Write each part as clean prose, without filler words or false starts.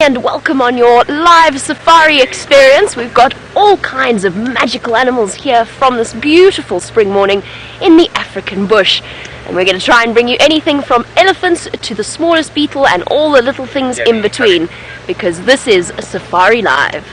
And welcome on your live safari experience. We've got all kinds of magical animals here from this beautiful spring morning in the African bush. And we're going to try and bring you anything from elephants to the smallest beetle and all the little things in between, because this is Safari Live.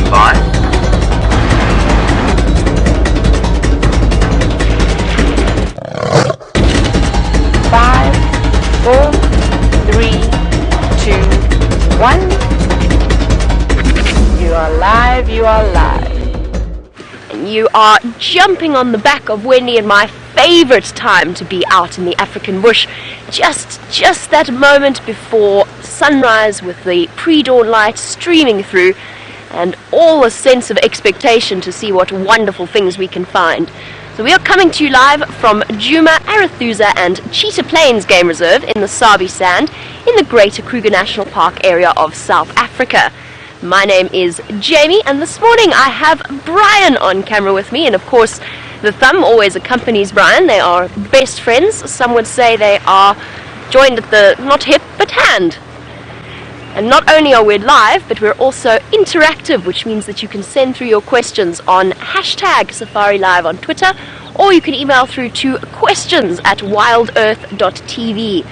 By. 5, 4, 3, 2, 1. You are live, you are live. And you are jumping on the back of Wendy and my favorite time to be out in the African bush. Just that moment before sunrise with the pre-dawn light streaming through, and all a sense of expectation to see what wonderful things we can find. So we are coming to you live from Juma, Arathusa and Cheetah Plains Game Reserve in the Sabi Sand in the Greater Kruger National Park area of South Africa. My name is Jamie, and this morning I have Brian on camera with me, and of course the thumb always accompanies Brian. They are best friends. Some would say they are joined at the not hip but hand. And not only are we live, but we're also interactive, which means that you can send through your questions on hashtag Safari Live on Twitter, or you can email through to questions@WildEarthTV.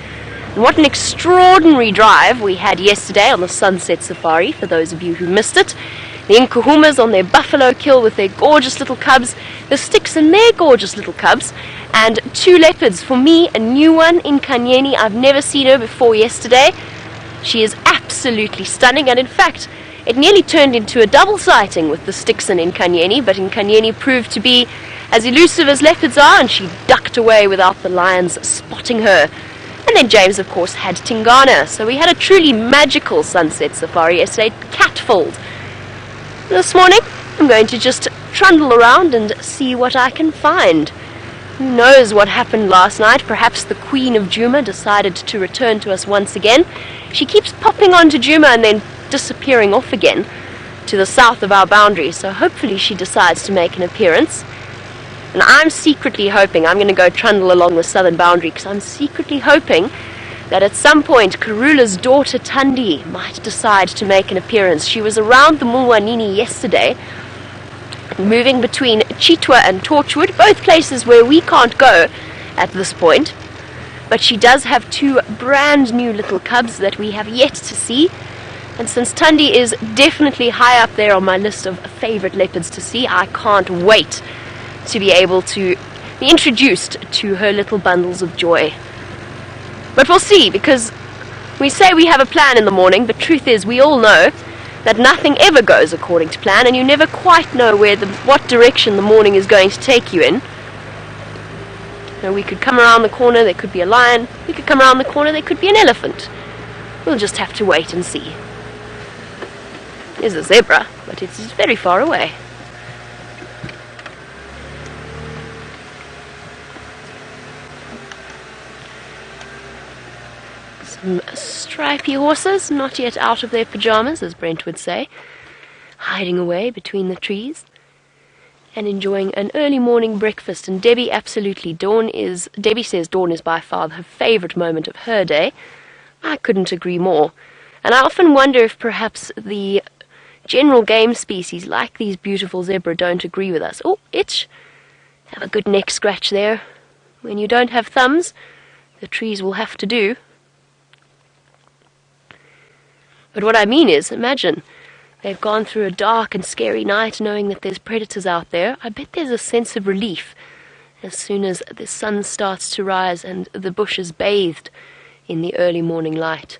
And what an extraordinary drive we had yesterday on the Sunset Safari, for those of you who missed it. The Nkuhumas on their buffalo kill with their gorgeous little cubs, the sticks and their gorgeous little cubs, and 2 leopards. For me, a new one in Kanyeni. I've never seen her before yesterday. She is absolutely stunning, and in fact, it nearly turned into a double sighting with the Stixon in Kanyeni, but in Kanyeni proved to be as elusive as leopards are, and she ducked away without the lions spotting her. And then James, of course, had Tingana, so we had a truly magical sunset safari yesterday, catfold. This morning, I'm going to just trundle around and see what I can find. Who knows what happened last night? Perhaps the Queen of Juma decided to return to us once again. She keeps popping onto Juma and then disappearing off again to the south of our boundary, so hopefully she decides to make an appearance. And I'm secretly hoping, I'm going to go trundle along the southern boundary, because I'm secretly hoping that at some point Karula's daughter Tandi might decide to make an appearance. She was around the Mulwanini yesterday, moving between Cheetah and Torchwood, both places where we can't go at this point. But she does have 2 brand new little cubs that we have yet to see. And since Tandi is definitely high up there on my list of favorite leopards to see, I can't wait to be able to be introduced to her little bundles of joy. But we'll see, because we say we have a plan in the morning, but truth is we all know that nothing ever goes according to plan, and you never quite know what direction the morning is going to take you in. You know, we could come around the corner, there could be a lion. We could come around the corner, there could be an elephant. We'll just have to wait and see. There's a zebra, but it's very far away. Some stripy horses, not yet out of their pajamas, as Brent would say, hiding away between the trees and enjoying an early morning breakfast. And Debbie Debbie says dawn is by far her favorite moment of her day. I couldn't agree more. And I often wonder if perhaps the general game species, like these beautiful zebra, don't agree with us. Oh, itch! Have a good neck scratch there. When you don't have thumbs, the trees will have to do. But what I mean is, imagine, they've gone through a dark and scary night knowing that there's predators out there. I bet there's a sense of relief as soon as the sun starts to rise and the bush is bathed in the early morning light.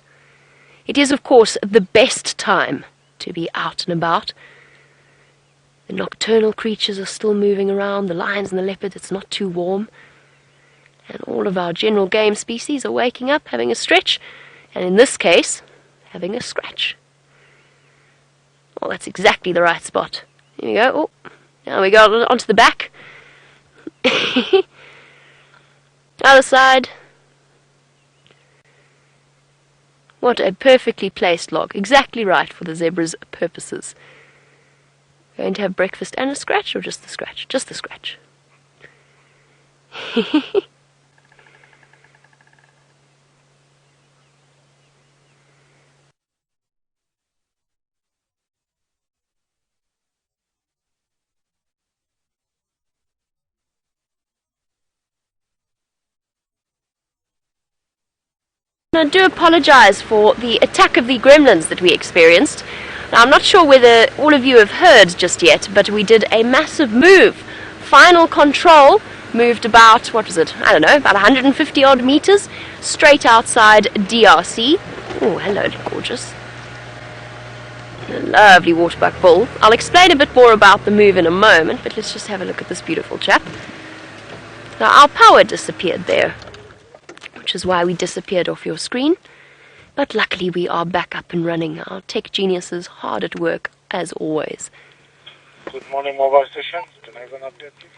It is, of course, the best time to be out and about. The nocturnal creatures are still moving around, the lions and the leopards, it's not too warm. And all of our general game species are waking up, having a stretch, and in this case, having a scratch. Well, that's exactly the right spot. Here we go. Oh, now we go onto the back. Other side. What a perfectly placed log. Exactly right for the zebra's purposes. Going to have breakfast and a scratch, or just the scratch? Just the scratch. I do apologize for the attack of the gremlins that we experienced. Now, I'm not sure whether all of you have heard just yet, but we did a massive move. Final control moved about, what was it? I don't know, about 150 odd meters straight outside DRC. Oh, hello, gorgeous. A lovely Waterbuck bull. I'll explain a bit more about the move in a moment, but let's just have a look at this beautiful chap. Now, our power disappeared there, which is why we disappeared off your screen. But luckily we are back up and running. Our tech geniuses hard at work, as always. Good morning, mobile station. Can I have an update, please?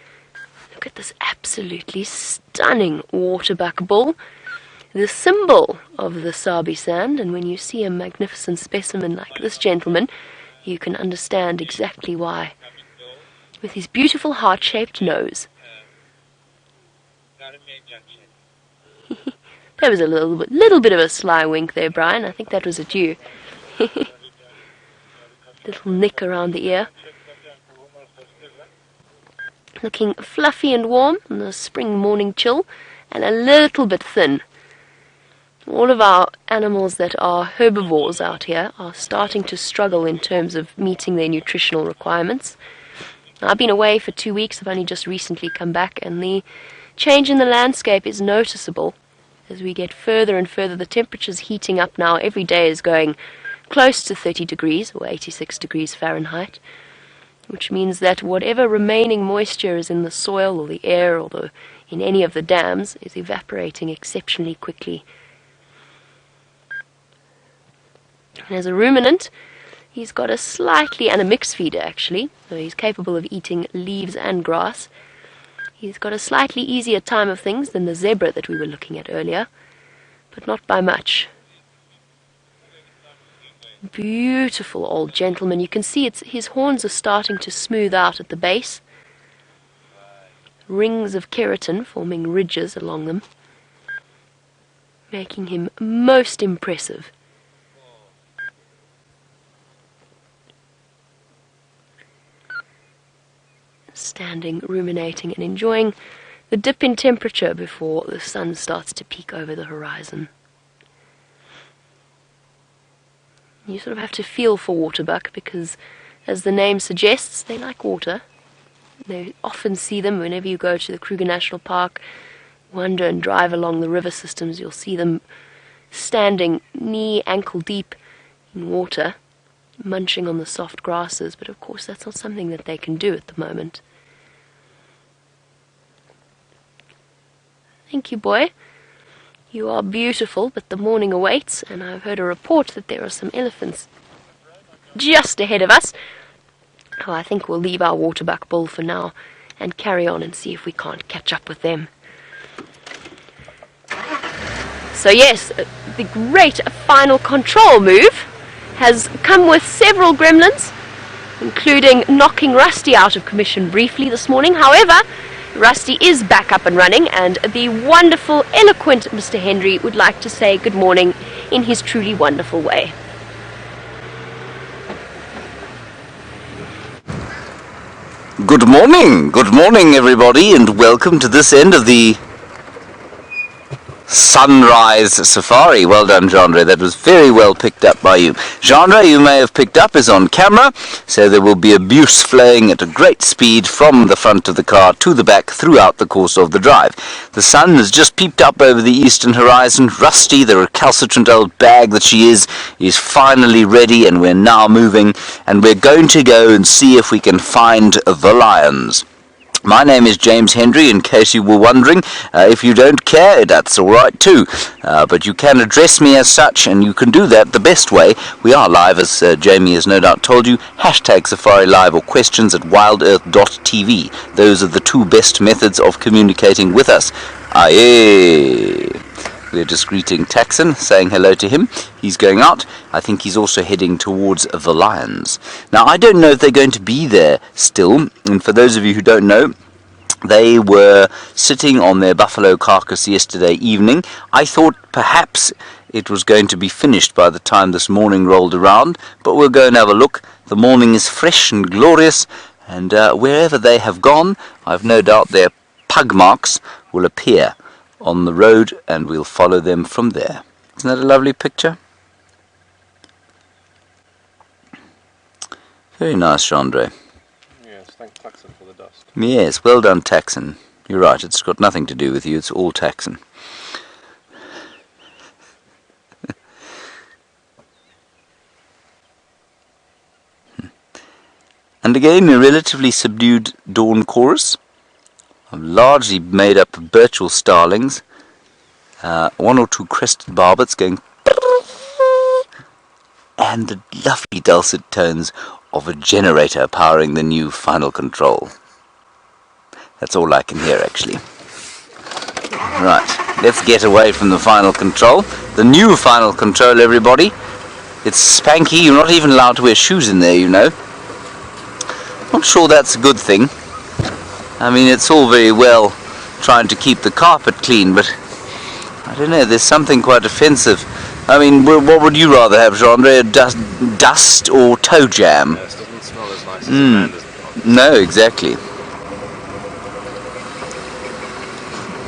Look at this absolutely stunning Waterbuck bull. The symbol of the Sabi sand, and when you see a magnificent specimen like this gentleman, you can understand exactly why. With his beautiful heart-shaped nose. There was a little bit of a sly wink there, Brian. I think that was at you. Little nick around the ear. Looking fluffy and warm in the spring morning chill, and a little bit thin. All of our animals that are herbivores out here are starting to struggle in terms of meeting their nutritional requirements. Now, I've been away for 2 weeks. I've only just recently come back, and the change in the landscape is noticeable. As we get further and further, the temperature's heating up now. Every day is going close to 30 degrees or 86 degrees Fahrenheit, which means that whatever remaining moisture is in the soil or the air or in any of the dams is evaporating exceptionally quickly. And as a ruminant, he's got and a mixed feeder actually, so he's capable of eating leaves and grass. He's got a slightly easier time of things than the zebra that we were looking at earlier, but not by much. Beautiful old gentleman. You can see his horns are starting to smooth out at the base. Rings of keratin forming ridges along them, making him most impressive. Standing, ruminating and enjoying the dip in temperature before the sun starts to peek over the horizon. You sort of have to feel for Waterbuck because, as the name suggests, they like water. You often see them whenever you go to the Kruger National Park, wander and drive along the river systems. You'll see them standing knee, ankle deep in water, munching on the soft grasses, but of course that's not something that they can do at the moment. Thank you, boy. You are beautiful, but the morning awaits, and I've heard a report that there are some elephants just ahead of us. Oh, I think we'll leave our Waterbuck bull for now and carry on and see if we can't catch up with them. So yes, the great final control move has come with several gremlins, including knocking Rusty out of commission briefly this morning. However, Rusty is back up and running, and the wonderful, eloquent Mr. Henry would like to say good morning in his truly wonderful way. Good morning everybody, and welcome to this end of the sunrise safari. Well done, Genre. That was very well picked up by you. Genre, you may have picked up, is on camera, so there will be abuse flowing at a great speed from the front of the car to the back throughout the course of the drive. The sun has just peeped up over the eastern horizon. Rusty, the recalcitrant old bag that she is finally ready, and we're now moving, and we're going to go and see if we can find the lions. My name is James Hendry, in case you were wondering. If you don't care, that's alright too. But you can address me as such, and you can do that the best way. We are live, as Jamie has no doubt told you. Hashtag Safari Live or questions at WildEarthTV. Those are the two best methods of communicating with us. Aye. We're just greeting Taxon, saying hello to him. He's going out. I think he's also heading towards the lions. Now, I don't know if they're going to be there still, and for those of you who don't know, they were sitting on their buffalo carcass yesterday evening. I thought perhaps it was going to be finished by the time this morning rolled around, but we'll go and have a look. The morning is fresh and glorious, and wherever they have gone, I've no doubt their pug marks will appear on the road, and we'll follow them from there. Isn't that a lovely picture? Very nice, Chandra. Yes, thank Taxon for the dust. Yes, well done, Taxon. You're right, it's got nothing to do with you, it's all Taxon. And again, a relatively subdued dawn chorus. I've largely made up of Burchell starlings, one or two crested barbets going, and the lovely dulcet tones of a generator powering the new final control. That's all I can hear, actually. Right, let's get away from the final control. The new final control, everybody. It's spanky, you're not even allowed to wear shoes in there, you know. Not sure that's a good thing. I mean, it's all very well trying to keep the carpet clean, but I don't know, there's something quite offensive. I mean, what would you rather have, Chandra? Dust or toe jam? Yes, it doesn't smell as nice as a man, does it? No, exactly.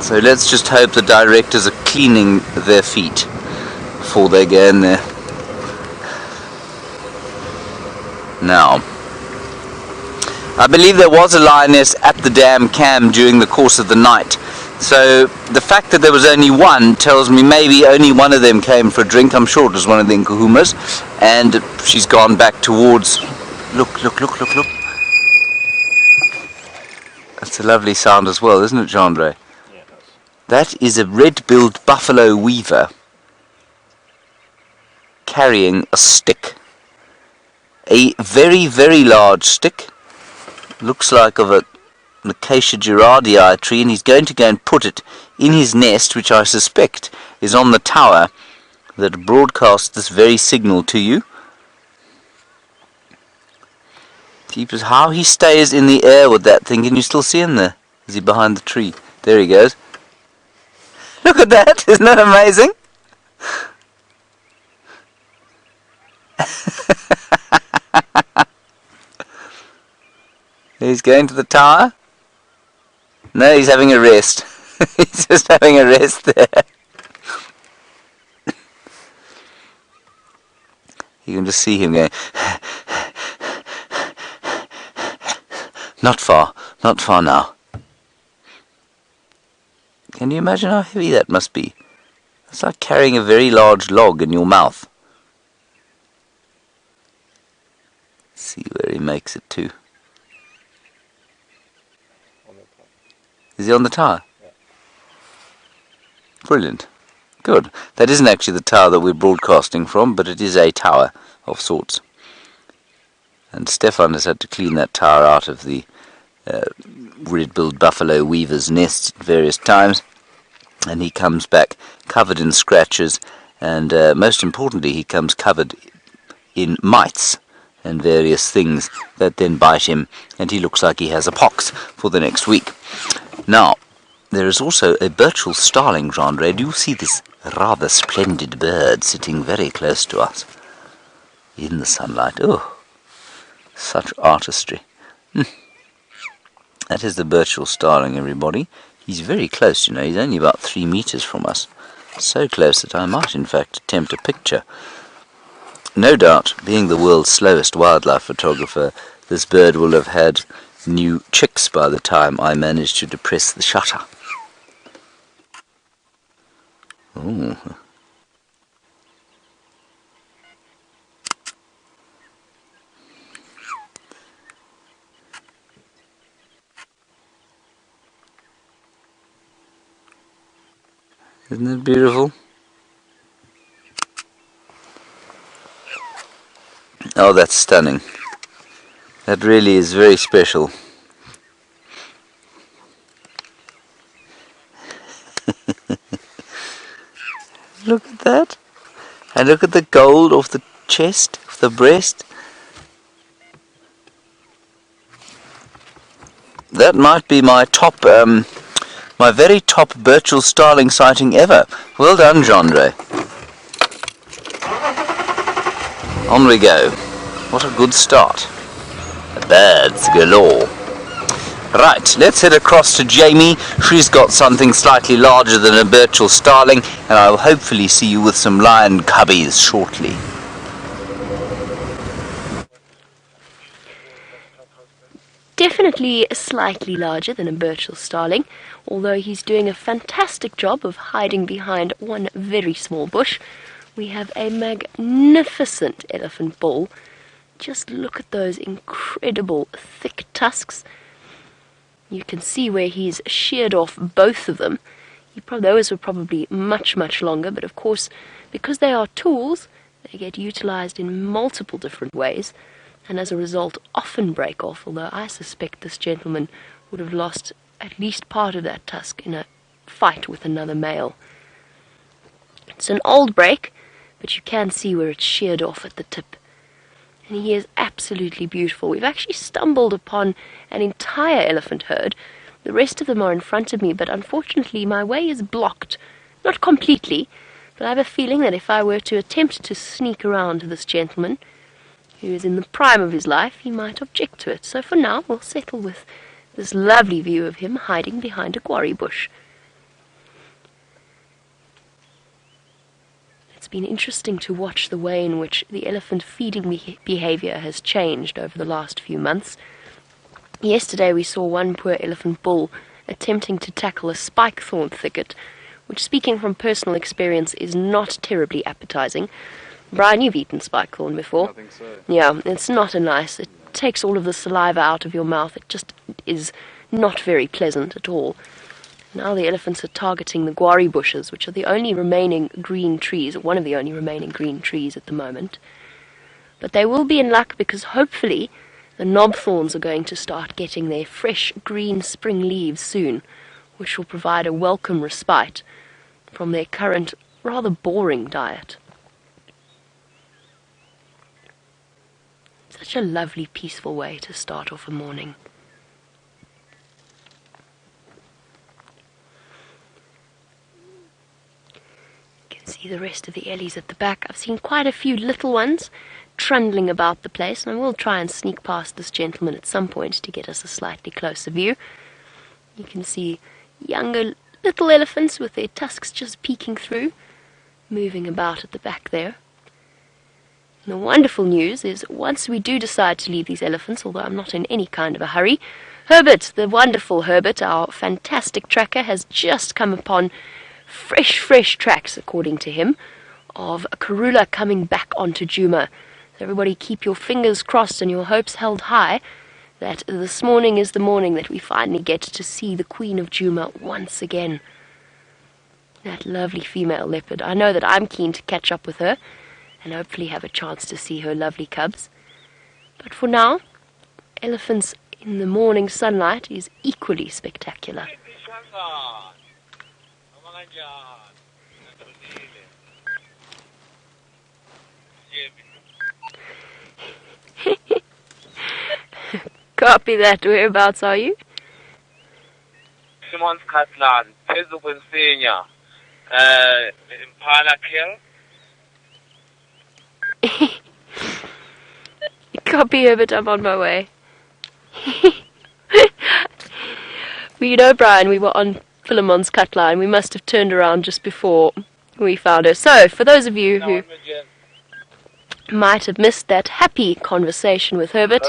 So let's just hope the directors are cleaning their feet before they go in there. Now, I believe there was a lioness at the dam cam during the course of the night. So the fact that there was only one tells me maybe only one of them came for a drink. I'm sure it was one of the Nkuhumas, and she's gone back towards... Look. That's a lovely sound as well, isn't it, Chandra? Yeah, it does. That is a red-billed buffalo weaver carrying a stick. A very, very large stick. Looks like of an acacia girardii tree, and he's going to go and put it in his nest, which I suspect is on the tower that broadcasts this very signal to you. Keepers, how he stays in the air with that thing. Can you still see him there? Is he behind the tree? There he goes. Look at that, isn't that amazing? He's going to the tower. No, he's having a rest. He's just having a rest there. You can just see him going. Not far now. Can you imagine how heavy that must be? It's like carrying a very large log in your mouth. Let's see where he makes it to. Is he on the tower? Yeah. Brilliant. Good. That isn't actually the tower that we're broadcasting from, but it is a tower of sorts. And Stefan has had to clean that tower out of the red-billed buffalo weaver's nest at various times. And he comes back covered in scratches, and most importantly, he comes covered in mites and various things that then bite him, and he looks like he has a pox for the next week. Now, there is also a Burchell starling, Chandra. Do you see this rather splendid bird sitting very close to us in the sunlight? Oh, such artistry. That is the Burchell starling, everybody. He's very close, you know. He's only about 3 meters from us. So close that I might, in fact, attempt a picture. No doubt, being the world's slowest wildlife photographer, this bird will have had new chicks by the time I managed to depress the shutter. Ooh. Isn't it beautiful? Oh, that's stunning. That really is very special. look at that. And look at the gold off the chest, off the breast. That might be my top, my very top Burchell Starling sighting ever. Well done, Jandre. On we go. What a good start. Birds galore. Right, let's head across to Jamie. She's got something slightly larger than a Burchell Starling, and I'll hopefully see you with some lion cubbies shortly. Definitely slightly larger than a Burchell Starling, although he's doing a fantastic job of hiding behind one very small bush. We have a magnificent elephant bull. Just look at those incredible thick tusks. You can see where he's sheared off both of them. Those were probably much, much longer, but of course, because they are tools, they get utilized in multiple different ways, and as a result often break off, although I suspect this gentleman would have lost at least part of that tusk in a fight with another male. It's an old break, but you can see where it's sheared off at the tip. And he is absolutely beautiful. We've actually stumbled upon an entire elephant herd. The rest of them are in front of me, but unfortunately my way is blocked. Not completely, but I have a feeling that if I were to attempt to sneak around to this gentleman, who is in the prime of his life, he might object to it. So for now, we'll settle with this lovely view of him hiding behind a quarry bush. It's been interesting to watch the way in which the elephant feeding behavior has changed over the last few months. Yesterday we saw one poor elephant bull attempting to tackle a spike thorn thicket, which, speaking from personal experience, is not terribly appetizing. Brian, you've eaten spike thorn before. I think so. Yeah, it's not nice. It takes all of the saliva out of your mouth. It just is not very pleasant at all. Now the elephants are targeting the guarri bushes, which are the only remaining green trees, or one of the only remaining green trees at the moment. But they will be in luck because hopefully the knob thorns are going to start getting their fresh green spring leaves soon, which will provide a welcome respite from their current rather boring diet. Such a lovely, peaceful way to start off a morning. See the rest of the Ellies at the back. I've seen quite a few little ones trundling about the place, and I will try and sneak past this gentleman at some point to get us a slightly closer view. You can see younger little elephants with their tusks just peeking through, moving about at the back there. And the wonderful news is, once we do decide to leave these elephants, although I'm not in any kind of a hurry, Herbert, the wonderful Herbert, our fantastic tracker, has just come upon fresh tracks, according to him, of Karula coming back onto Juma. So everybody keep your fingers crossed and your hopes held high that this morning is the morning that we finally get to see the Queen of Juma once again. That lovely female leopard. I know that I'm keen to catch up with her and hopefully have a chance to see her lovely cubs. But for now, elephants in the morning sunlight is equally spectacular. Copy that. Whereabouts are you? Simon's Catland, phezu kwensinya, Impala Kill. Copy, Herbert, I'm on my way. Well, you know, Brian, we were on Philemon's cut line. We must have turned around just before we found her. So, for those of you who might have missed that happy conversation with Herbert,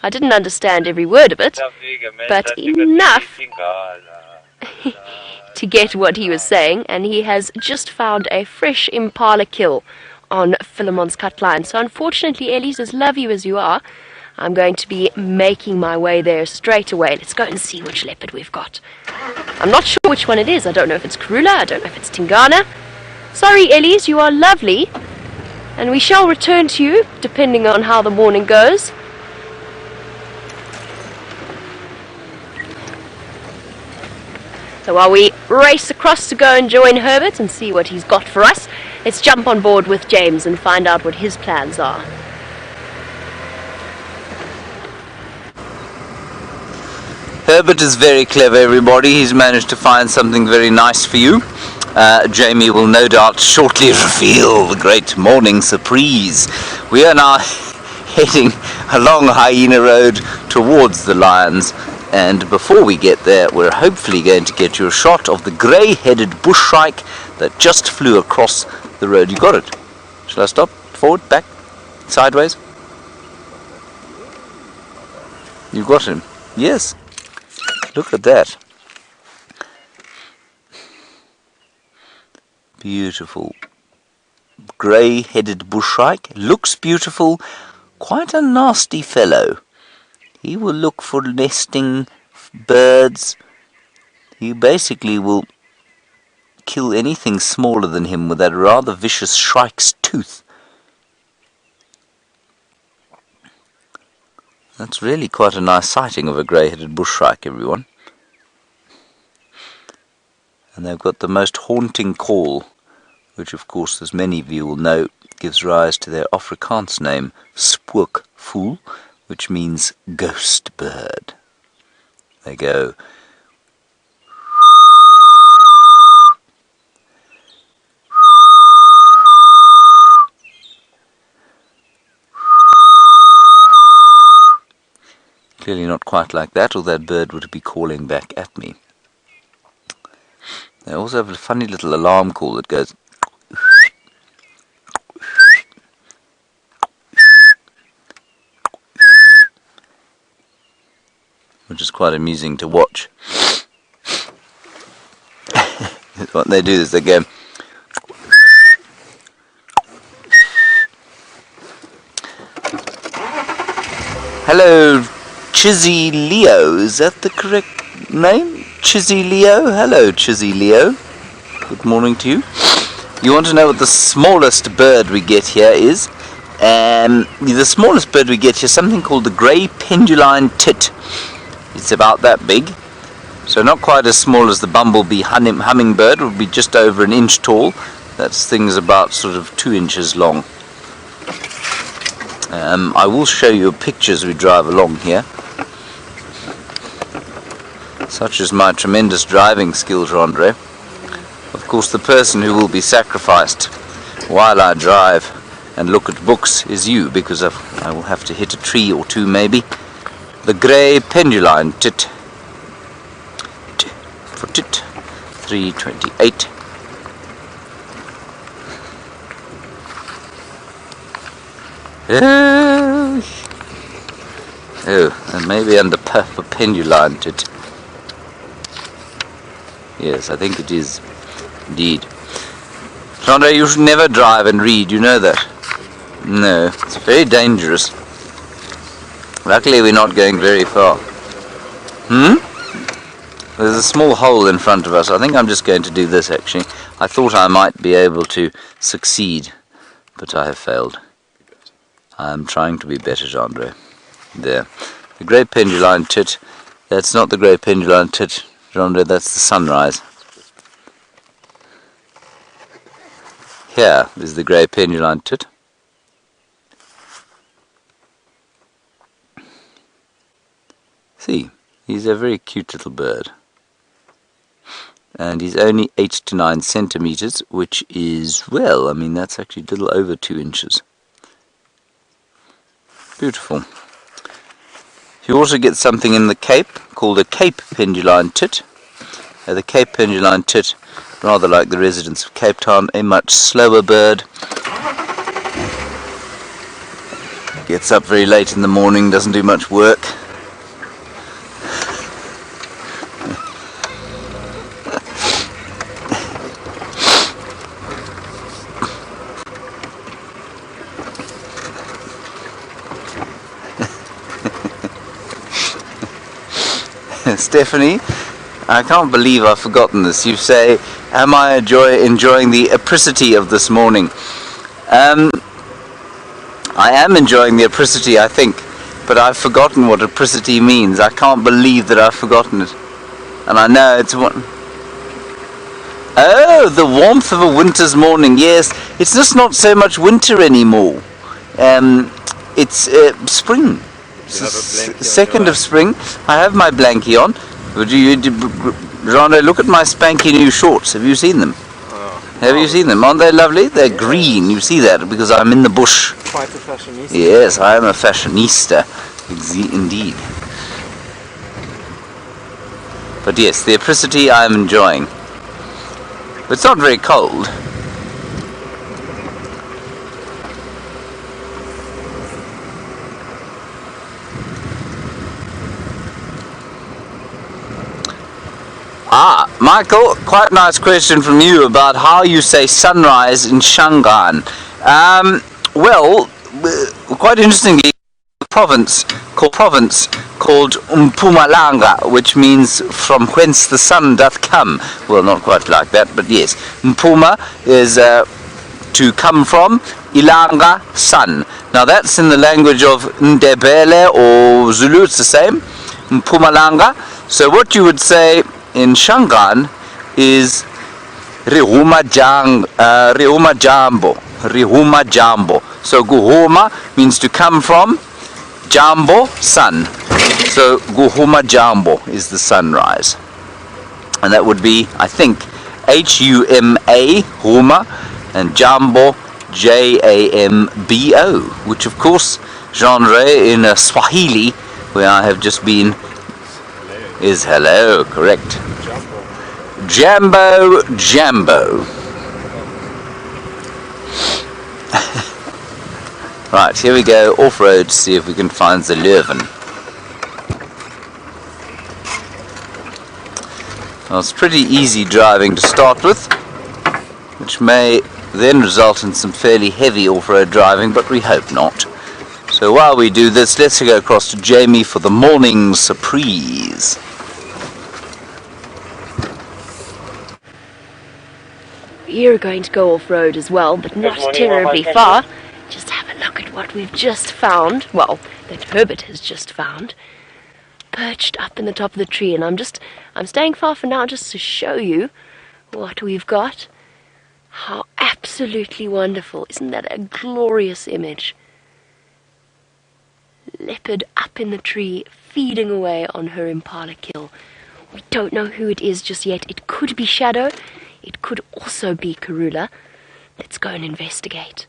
I didn't understand every word of it, but enough to get what he was saying, and he has just found a fresh impala kill on Philemon's cut line. So unfortunately, Ellies, as love you as you are, I'm going to be making my way there straight away. Let's go and see which leopard we've got. I'm not sure which one it is. I don't know if it's Karula, I don't know if it's Tingana. Sorry, Ellies, you are lovely, and we shall return to you, depending on how the morning goes. So while we race across to go and join Herbert and see what he's got for us, let's jump on board with James and find out what his plans are. Herbert is very clever, everybody. He's managed to find something very nice for you. Jamie will no doubt shortly reveal the great morning surprise. We are now heading along Hyena Road towards the lions, and before we get there, we're hopefully going to get you a shot of the grey-headed bush shrike that just flew across the road. You got it? Shall I stop? Forward? Back? Sideways? You got him? Yes. Look at that. Beautiful. Grey-headed bush shrike. Looks beautiful. Quite a nasty fellow. He will look for nesting birds. He basically will kill anything smaller than him with that rather vicious shrike's tooth. That's really quite a nice sighting of a grey-headed bush shrike, everyone. And they've got the most haunting call, which of course, as many of you will know, gives rise to their Afrikaans name, spookvoël, which means ghost bird. They go. Clearly not quite like that, or that bird would be calling back at me. They also have a funny little alarm call that goes which is quite amusing to watch. What they do is they go hello, Chizzy Leo, is that the correct name? Chizzy Leo? Hello, Chizzy Leo. Good morning to you. You want to know what the smallest bird we get here is? The smallest bird we get here is something called the grey penduline tit. It's about that big. So not quite as small as the bumblebee hummingbird, it would be just over an inch tall. That thing's about sort of 2 inches long. I will show you a picture as we drive along here. Such is my tremendous driving skills, Andre. Of course, the person who will be sacrificed while I drive and look at books is you, because I will have to hit a tree or two maybe. The grey penduline tit. T for tit. 328. Oh, and maybe under purple penduline tit. Yes, I think it is, indeed. Andre, you should never drive and read, you know that? No, it's very dangerous. Luckily we're not going very far. There's a small hole in front of us. I think I'm just going to do this, actually. I thought I might be able to succeed, but I have failed. I'm trying to be better, Andre. There. The grey penduline tit. That's not the grey penduline tit. Andre, that's the sunrise. Here is the grey penduline tit. See, he's a very cute little bird. And he's only 8 to 9 centimeters, which is, well, I mean, that's actually a little over 2 inches. Beautiful. You also get something in the Cape called a Cape penduline tit. The Cape penduline tit, rather like the residents of Cape Town, a much slower bird. Gets up very late in the morning, doesn't do much work. Stephanie, I can't believe I've forgotten this. You say, am I enjoying the apricity of this morning? I am enjoying the apricity, I think, but I've forgotten what apricity means. I can't believe that I've forgotten it. And I know it's one... Oh, the warmth of a winter's morning. Yes, it's just not so much winter anymore. It's spring. You have a blankie on Second your of spring. I have my blankie on. Would you, Rhonda, look at my spanky new shorts. Have you seen them? Have you seen them? Aren't they lovely? They're green. You see that because I'm in the bush. Quite a fashionista. Yes, I am a fashionista. Indeed. But yes, the apricity I am enjoying. It's not very cold. Michael, quite a nice question from you about how you say sunrise in Shangaan. Well, quite interestingly, a province called Mpumalanga, which means from whence the sun doth come. Well, not quite like that, but yes. Mpuma is to come from, Ilanga, sun. Now that's in the language of Ndebele or Zulu, it's the same. Mpumalanga. So what you would say in Shangaan is Rihuma Jambo. So Guhuma means to come from, Jambo, sun. So Nkuhuma Jambo is the sunrise. And that would be, I think, Huma, Huma, and Jambo, Jambo, which of course, genre in Swahili, where I have just been, is hello, correct. Jambo, Jambo. Right, here we go, off-road to see if we can find the Leuven. Well, it's pretty easy driving to start with, which may then result in some fairly heavy off-road driving, but we hope not. So while we do this, let's go across to Jamie for the morning surprise. We're going to go off-road as well, but not terribly far. Just have a look at what we've just found. Well, that Herbert has just found. Perched up in the top of the tree, and I'm staying far for now just to show you what we've got. How absolutely wonderful. Isn't that a glorious image? Leopard up in the tree, feeding away on her impala kill. We don't know who it is just yet. It could be Shadow. It could also be Karula. Let's go and investigate.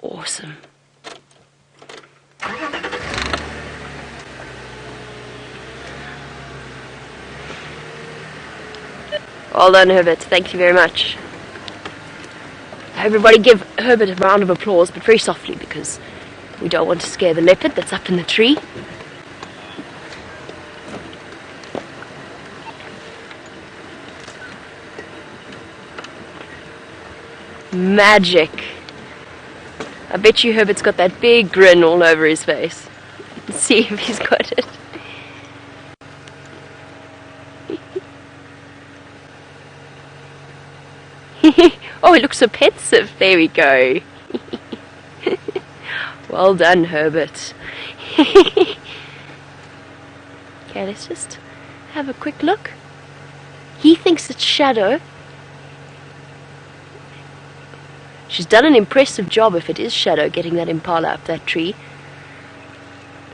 Awesome. Well done, Herbert. Thank you very much. Everybody give Herbert a round of applause, but very softly, because we don't want to scare the leopard that's up in the tree. Magic. I bet you Herbert's got that big grin all over his face. Let's see if he's got it. Oh, he looks so pensive. There we go. Well done, Herbert. Okay, let's just have a quick look. He thinks it's Shadow. She's done an impressive job, if it is Shadow, getting that impala up that tree.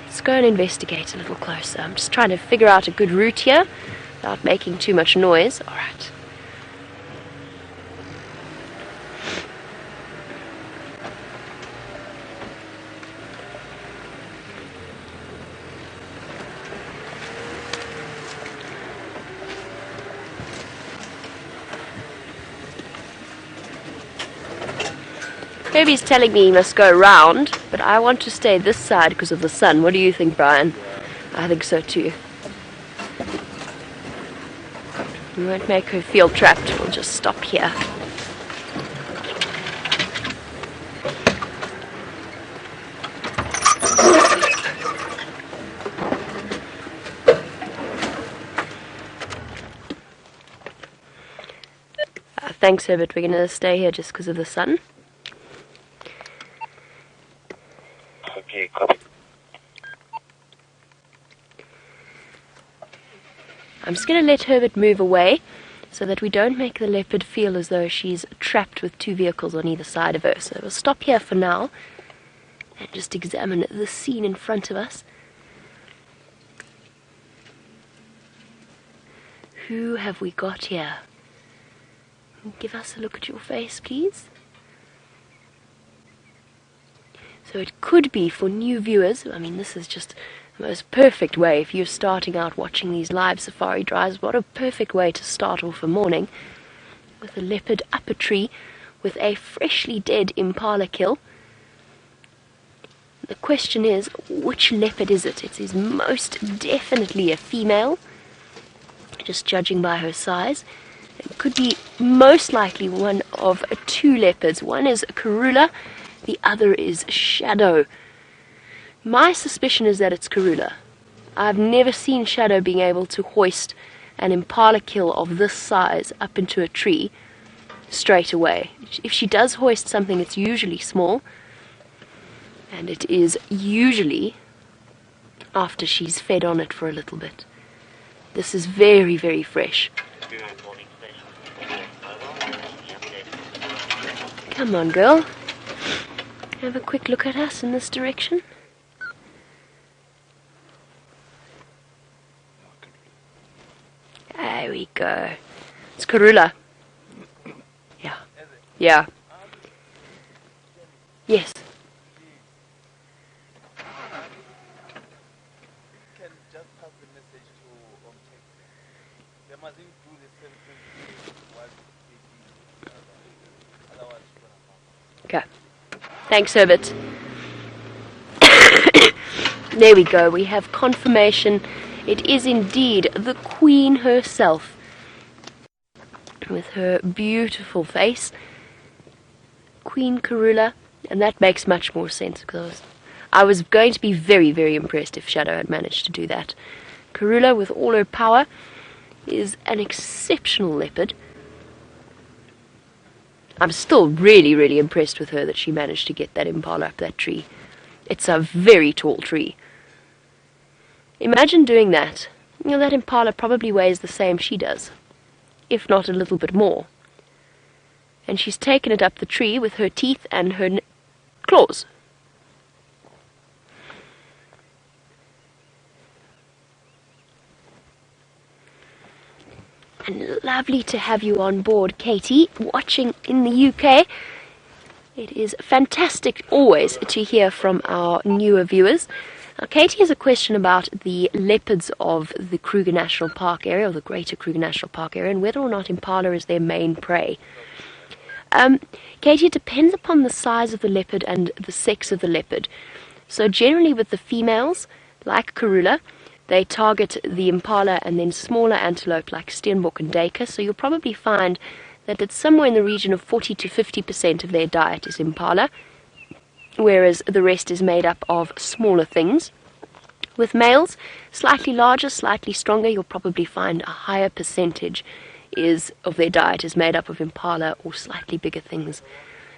Let's go and investigate a little closer. I'm just trying to figure out a good route here without making too much noise. Alright. Herbie's telling me he must go round, but I want to stay this side because of the sun. What do you think, Brian? I think so too. We won't make her feel trapped. We'll just stop here. Thanks, Herbert. We're going to stay here just because of the sun. Okay, copy. I'm just going to let Herbert move away so that we don't make the leopard feel as though she's trapped with two vehicles on either side of her. So we'll stop here for now and just examine the scene in front of us. Who have we got here? Give us a look at your face, please. So it could be for new viewers. I mean, this is just the most perfect way if you're starting out watching these live safari drives. What a perfect way to start off a morning, with a leopard up a tree with a freshly dead impala kill. The question is, which leopard is it? It is most definitely a female, just judging by her size. It could be most likely one of two leopards. One is Karula, the other is Shadow. My suspicion is that it's Karula. I've never seen Shadow being able to hoist an impala kill of this size up into a tree straight away. If she does hoist something, it's usually small, and it is usually after she's fed on it for a little bit. This is very, very fresh. Come on, girl. Have a quick look at us in this direction. There we go. It's Karula. Yeah. Yeah. Yes. Okay. Thanks, Herbert. There we go. We have confirmation. It is indeed the Queen herself, with her beautiful face. Queen Karula. And that makes much more sense, because I was going to be very, very impressed if Shadow had managed to do that. Karula, with all her power, is an exceptional leopard. I'm still really, really impressed with her that she managed to get that impala up that tree. It's a very tall tree. Imagine doing that. You know, that impala probably weighs the same she does, if not a little bit more. And she's taken it up the tree with her teeth and her claws. And lovely to have you on board, Katie, watching in the UK. It is fantastic always to hear from our newer viewers. Now, Katie has a question about the leopards of the Kruger National Park area, or the Greater Kruger National Park area, and whether or not impala is their main prey. Katie, it depends upon the size of the leopard and the sex of the leopard. So generally with the females, like Karula, they target the impala and then smaller antelope like steenbok and duiker. So you'll probably find that it's somewhere in the region of 40 to 50% of their diet is impala, whereas the rest is made up of smaller things. With males, slightly larger, slightly stronger, you'll probably find a higher percentage of their diet is made up of impala or slightly bigger things.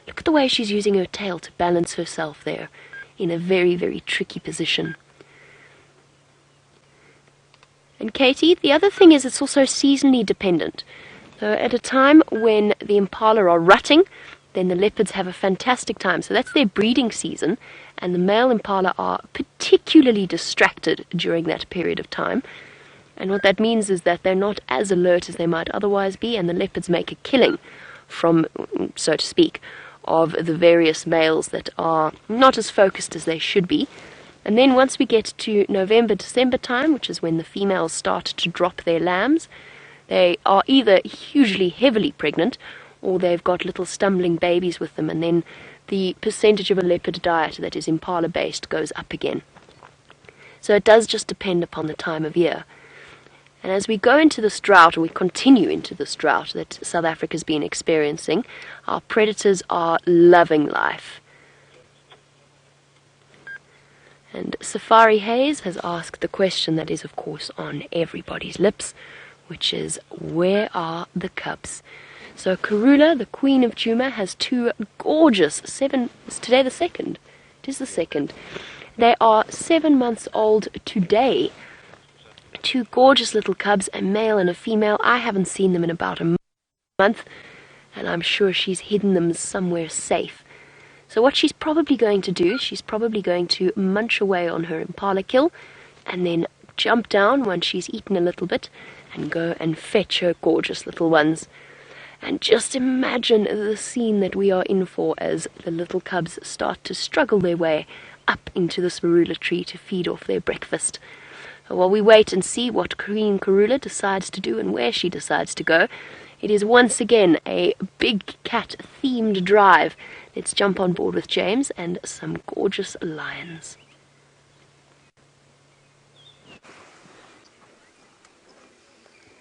Look at the way she's using her tail to balance herself there in a very, very tricky position. And Katie, the other thing is it's also seasonally dependent. So at a time when the impala are rutting, then the leopards have a fantastic time. So that's their breeding season, and the male impala are particularly distracted during that period of time. And what that means is that they're not as alert as they might otherwise be, and the leopards make a killing from, so to speak, of the various males that are not as focused as they should be. And then once we get to November, December time, which is when the females start to drop their lambs, they are either hugely heavily pregnant or they've got little stumbling babies with them, and then the percentage of a leopard diet that is impala based goes up again. So it does just depend upon the time of year. And as we go into this drought, or we continue into this drought that South Africa's been experiencing, our predators are loving life. And Safari Hayes has asked the question that is, of course, on everybody's lips, which is, where are the cubs? So Karula, the Queen of Juma, has two gorgeous is today the 2nd? It is the 2nd. They are 7 months old today. Two gorgeous little cubs, a male and a female. I haven't seen them in about a month, and I'm sure she's hidden them somewhere safe. So what she's probably going to do, she's probably going to munch away on her impala kill, and then jump down once she's eaten a little bit, and go and fetch her gorgeous little ones. And just imagine the scene that we are in for as the little cubs start to struggle their way up into this marula tree to feed off their breakfast. While we wait and see what Queen Karula decides to do and where she decides to go, it is once again a big cat-themed drive. Let's jump on board with James and some gorgeous lions.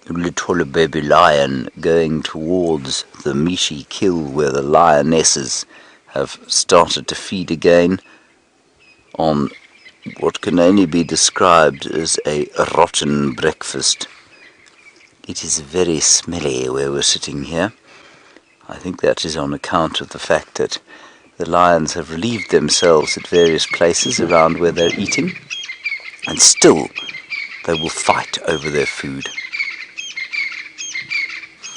A little baby lion going towards the meaty kill where the lionesses have started to feed again on what can only be described as a rotten breakfast. It is very smelly where we're sitting here. I think that is on account of the fact that the lions have relieved themselves at various places around where they're eating, and still they will fight over their food.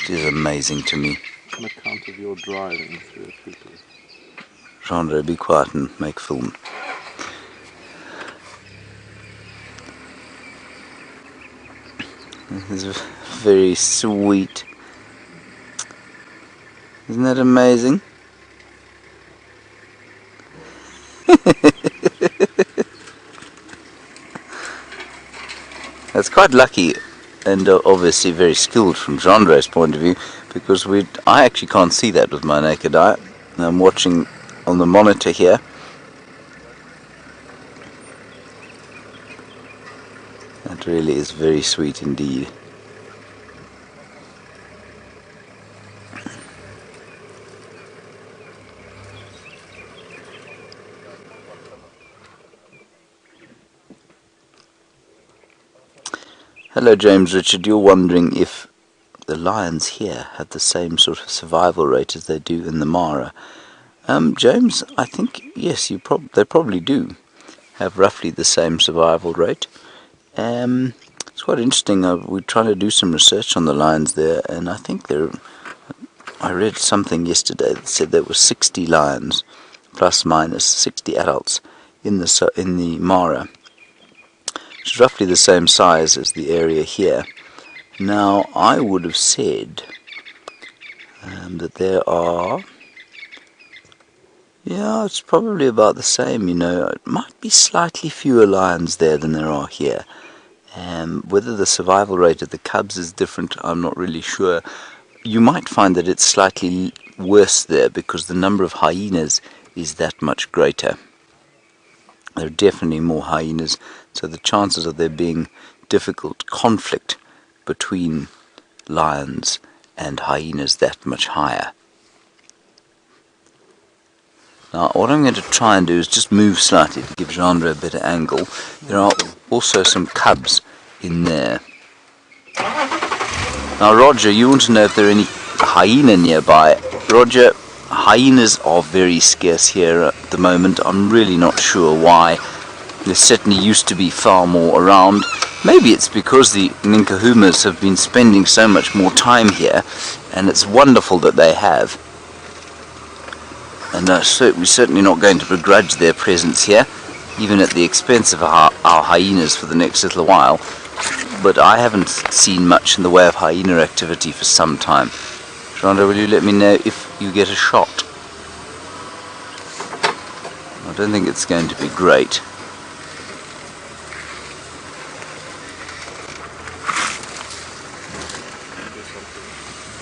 It is amazing to me. On account of your driving through the people. Chandra, be quiet and make film. This is very sweet. Isn't that amazing? That's quite lucky and obviously very skilled from Chandra's point of view, because I actually can't see that with my naked eye. I'm watching on the monitor here. That really is very sweet indeed. Hello James Richard, you're wondering if the lions here have the same sort of survival rate as they do in the Mara. James, I think yes, they probably do have roughly the same survival rate. It's quite interesting. We're trying to do some research on the lions there, and I think I read something yesterday that said there were 60 lions, plus minus 60 adults in the Mara, which is roughly the same size as the area here. Now, I would have said that there are, yeah, it's probably about the same, you know. It might be slightly fewer lions there than there are here. Whether the survival rate of the cubs is different, I'm not really sure. You might find that it's slightly worse there because the number of hyenas is that much greater. There are definitely more hyenas, so the chances of there being difficult conflict between lions and hyenas that much higher. Now what I'm going to try and do is just move slightly to give Chandra a better angle. There are also some cubs in there. Now Roger, you want to know if there are any hyena nearby. Roger, hyenas are very scarce here at the moment. I'm really not sure why. There certainly used to be far more around. Maybe it's because the Nkuhumas have been spending so much more time here, and it's wonderful that they have. And we're certainly not going to begrudge their presence here, even at the expense of our hyenas for the next little while. But I haven't seen much in the way of hyena activity for some time. Chandra, will you let me know if you get a shot? I don't think it's going to be great.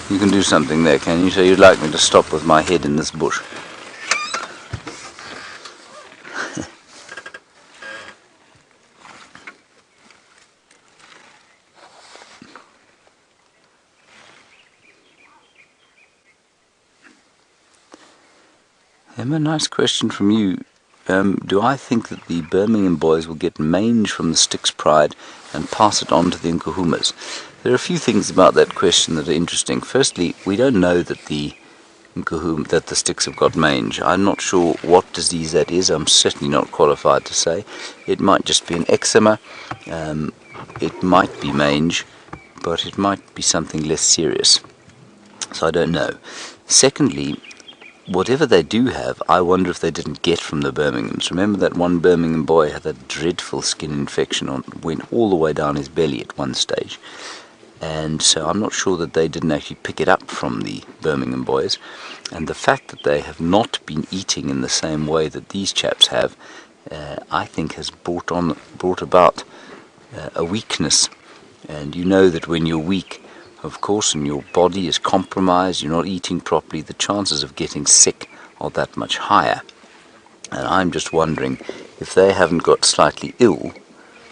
You can do something there, can you? So you'd like me to stop with my head in this bush? Emma, nice question from you. Do I think that the Birmingham boys will get mange from the Styx Pride and pass it on to the Nkuhumas? There are a few things about that question that are interesting. Firstly, we don't know that the Nkuhuma, that the sticks have got mange. I'm not sure what disease that is. I'm certainly not qualified to say. It might just be an eczema. It might be mange, but it might be something less serious. So I don't know. Secondly, whatever they do have, I wonder if they didn't get from the Birminghams. Remember that one Birmingham boy had that dreadful skin infection went all the way down his belly at one stage. And so I'm not sure that they didn't actually pick it up from the Birmingham boys. And the fact that they have not been eating in the same way that these chaps have, I think has brought about a weakness. And you know that when you're weak, of course, and your body is compromised, you're not eating properly, the chances of getting sick are that much higher. And I'm just wondering if they haven't got slightly ill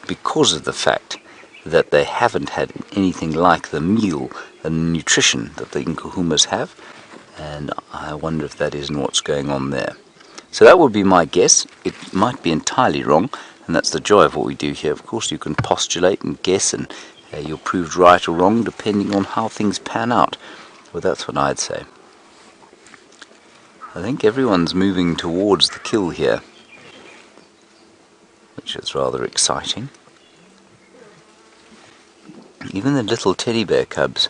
because of the fact that they haven't had anything like the meal and nutrition that the Nkuhumas have, and I wonder if that isn't what's going on there. So that would be my guess. It might be entirely wrong, and that's the joy of what we do here. Of course, you can postulate and guess, and you're proved right or wrong depending on how things pan out. Well, that's what I'd say. I think everyone's moving towards the kill here, which is rather exciting. Even the little teddy bear cubs.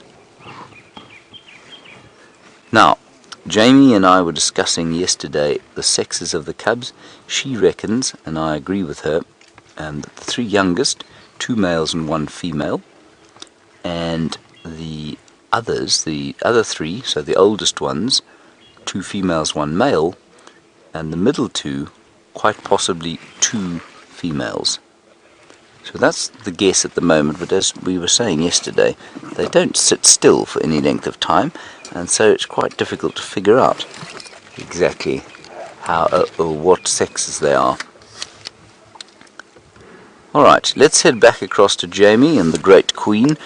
Now, Jamie and I were discussing yesterday the sexes of the cubs. She reckons, and I agree with her, that the three youngest, 2 males and 1 female, and the others, the other 3, so the oldest ones, 2 females, 1 male, and the middle 2, quite possibly 2 females. So that's the guess at the moment, but as we were saying yesterday, they don't sit still for any length of time, and so it's quite difficult to figure out exactly how or what sexes they are. Alright, let's head back across to Jamie and the Great Queen.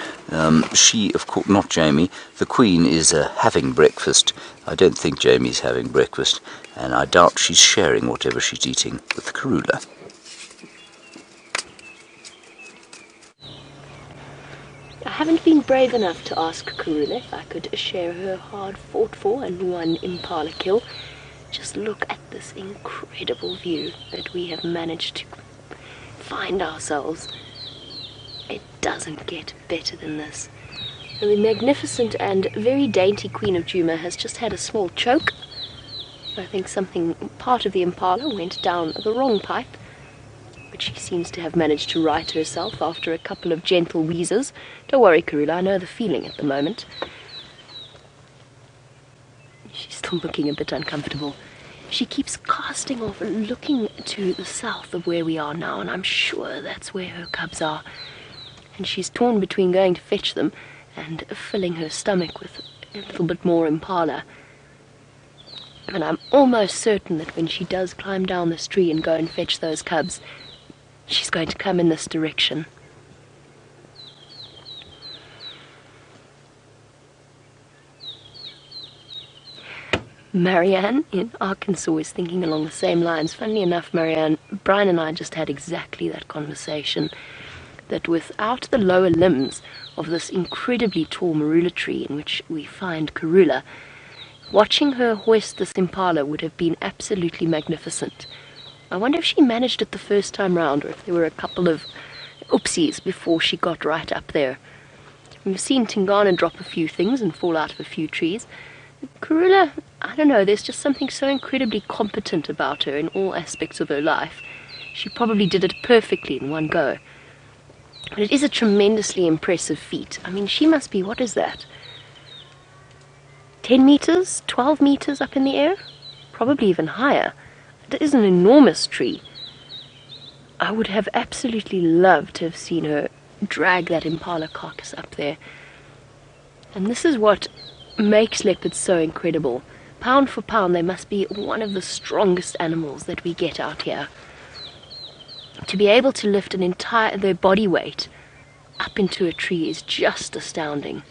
She, of course, not Jamie, the Queen is having breakfast. I don't think Jamie's having breakfast, and I doubt she's sharing whatever she's eating with Karula. I haven't been brave enough to ask Karula if I could share her hard fought for and won impala kill. Just look at this incredible view that we have managed to find ourselves. It doesn't get better than this. And the magnificent and very dainty Queen of Juma has just had a small choke. I think part of the impala went down the wrong pipe, but she seems to have managed to right herself after a couple of gentle wheezes. Don't worry, Karula, I know the feeling at the moment. She's still looking a bit uncomfortable. She keeps casting off and looking to the south of where we are now, and I'm sure that's where her cubs are. And she's torn between going to fetch them and filling her stomach with a little bit more impala. And I'm almost certain that when she does climb down this tree and go and fetch those cubs, she's going to come in this direction. Marianne in Arkansas is thinking along the same lines. Funnily enough, Marianne, Brian and I just had exactly that conversation, that without the lower limbs of this incredibly tall marula tree in which we find Karula, watching her hoist this impala would have been absolutely magnificent. I wonder if she managed it the first time round, or if there were a couple of oopsies before she got right up there. We've seen Tingana drop a few things and fall out of a few trees. Karula, I don't know, there's just something so incredibly competent about her in all aspects of her life. She probably did it perfectly in one go. But it is a tremendously impressive feat. I mean, she must be, what is that? 10 meters, 12 meters up in the air? Probably even higher. It is an enormous tree. I would have absolutely loved to have seen her drag that impala carcass up there. And this is what makes leopards so incredible. Pound for pound, they must be one of the strongest animals that we get out here. To be able to lift their body weight up into a tree is just astounding.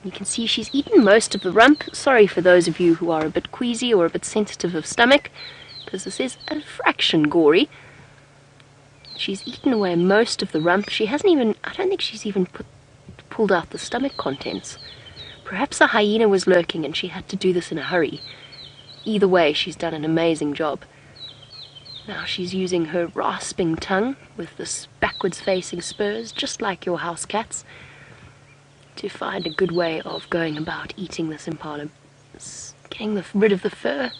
You can see she's eaten most of the rump. Sorry for those of you who are a bit queasy or a bit sensitive of stomach, because this is a fraction gory. She's eaten away most of the rump. She hasn't even, I don't think she's even pulled out the stomach contents. Perhaps a hyena was lurking and she had to do this in a hurry. Either way, she's done an amazing job. Now she's using her rasping tongue with this backwards-facing spurs, just like your house cats, to find a good way of going about eating this impala, getting rid of the fur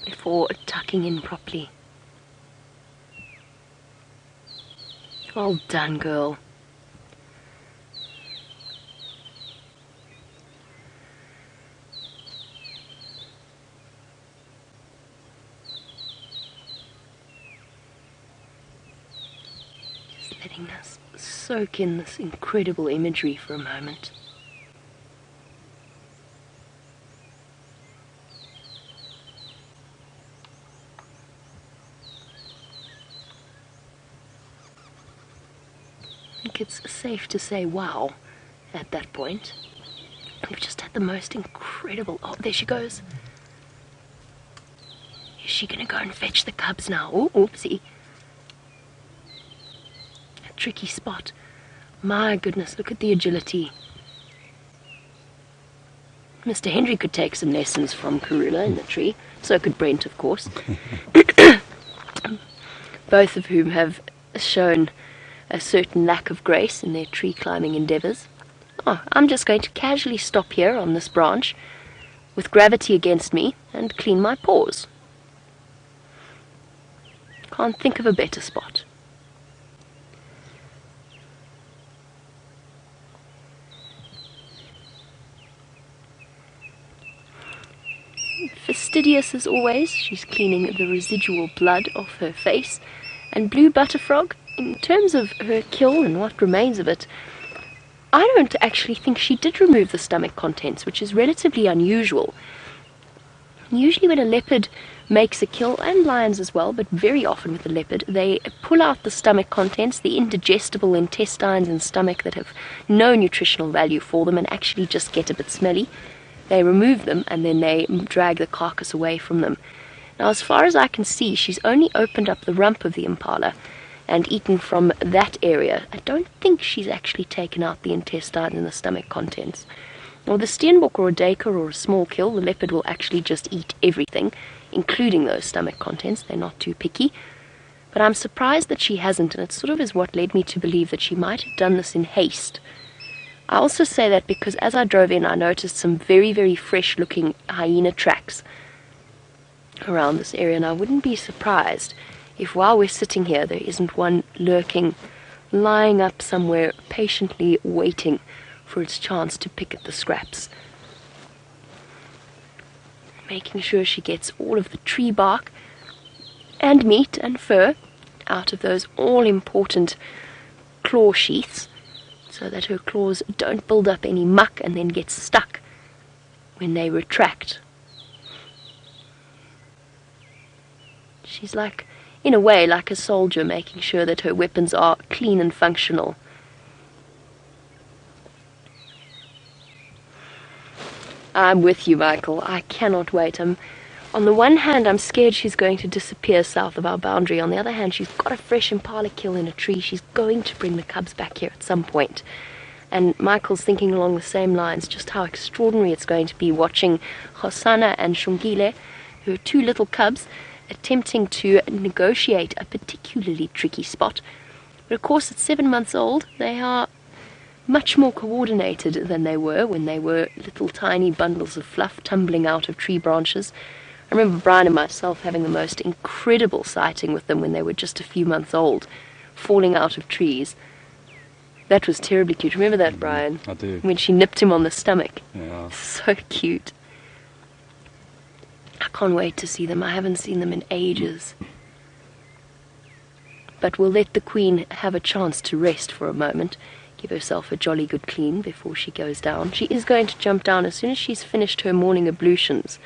before tucking in properly. Well done, girl. Just letting us soak in this incredible imagery for a moment. I think it's safe to say wow at that point. We've just had the most incredible... Oh, there she goes. Is she going to go and fetch the cubs now? Oh, oopsie. A tricky spot. My goodness, look at the agility. Mr. Henry could take some lessons from Karula in the tree. So could Brent, of course. Both of whom have shown a certain lack of grace in their tree climbing endeavours. Oh, I'm just going to casually stop here on this branch with gravity against me and clean my paws. Can't think of a better spot. Fastidious as always, she's cleaning the residual blood off her face, and Blue Butterfrog, in terms of her kill and what remains of it, I don't actually think she did remove the stomach contents, which is relatively unusual. Usually when a leopard makes a kill, and lions as well, but very often with the leopard, they pull out the stomach contents, the indigestible intestines and stomach that have no nutritional value for them and actually just get a bit smelly. They remove them and then they drag the carcass away from them. Now, as far as I can see, she's only opened up the rump of the impala and eaten from that area. I don't think she's actually taken out the intestine and the stomach contents. Now, the steenbok or a duiker or a small kill, the leopard will actually just eat everything, including those stomach contents. They're not too picky. But I'm surprised that she hasn't, and it sort of is what led me to believe that she might have done this in haste. I also say that because as I drove in, I noticed some very, very fresh-looking hyena tracks around this area, and I wouldn't be surprised if while we're sitting here there isn't one lurking, lying up somewhere, patiently waiting for its chance to pick at the scraps. Making sure she gets all of the tree bark and meat and fur out of those all-important claw sheaths, so that her claws don't build up any muck and then get stuck when they retract. She's like, in a way, like a soldier, making sure that her weapons are clean and functional. I'm with you, Michael. I cannot wait. On the one hand, I'm scared she's going to disappear south of our boundary. On the other hand, she's got a fresh impala kill in a tree. She's going to bring the cubs back here at some point. And Michael's thinking along the same lines, just how extraordinary it's going to be watching Hosana and Shungile, who are two little cubs, attempting to negotiate a particularly tricky spot. But of course, at 7 months old, they are much more coordinated than they were when they were little tiny bundles of fluff tumbling out of tree branches. I remember Brian and myself having the most incredible sighting with them when they were just a few months old, falling out of trees. That was terribly cute. Remember that, Brian? I do. When she nipped him on the stomach. Yeah. So cute. I can't wait to see them. I haven't seen them in ages. But we'll let the Queen have a chance to rest for a moment, give herself a jolly good clean before she goes down. She is going to jump down as soon as she's finished her morning ablutions.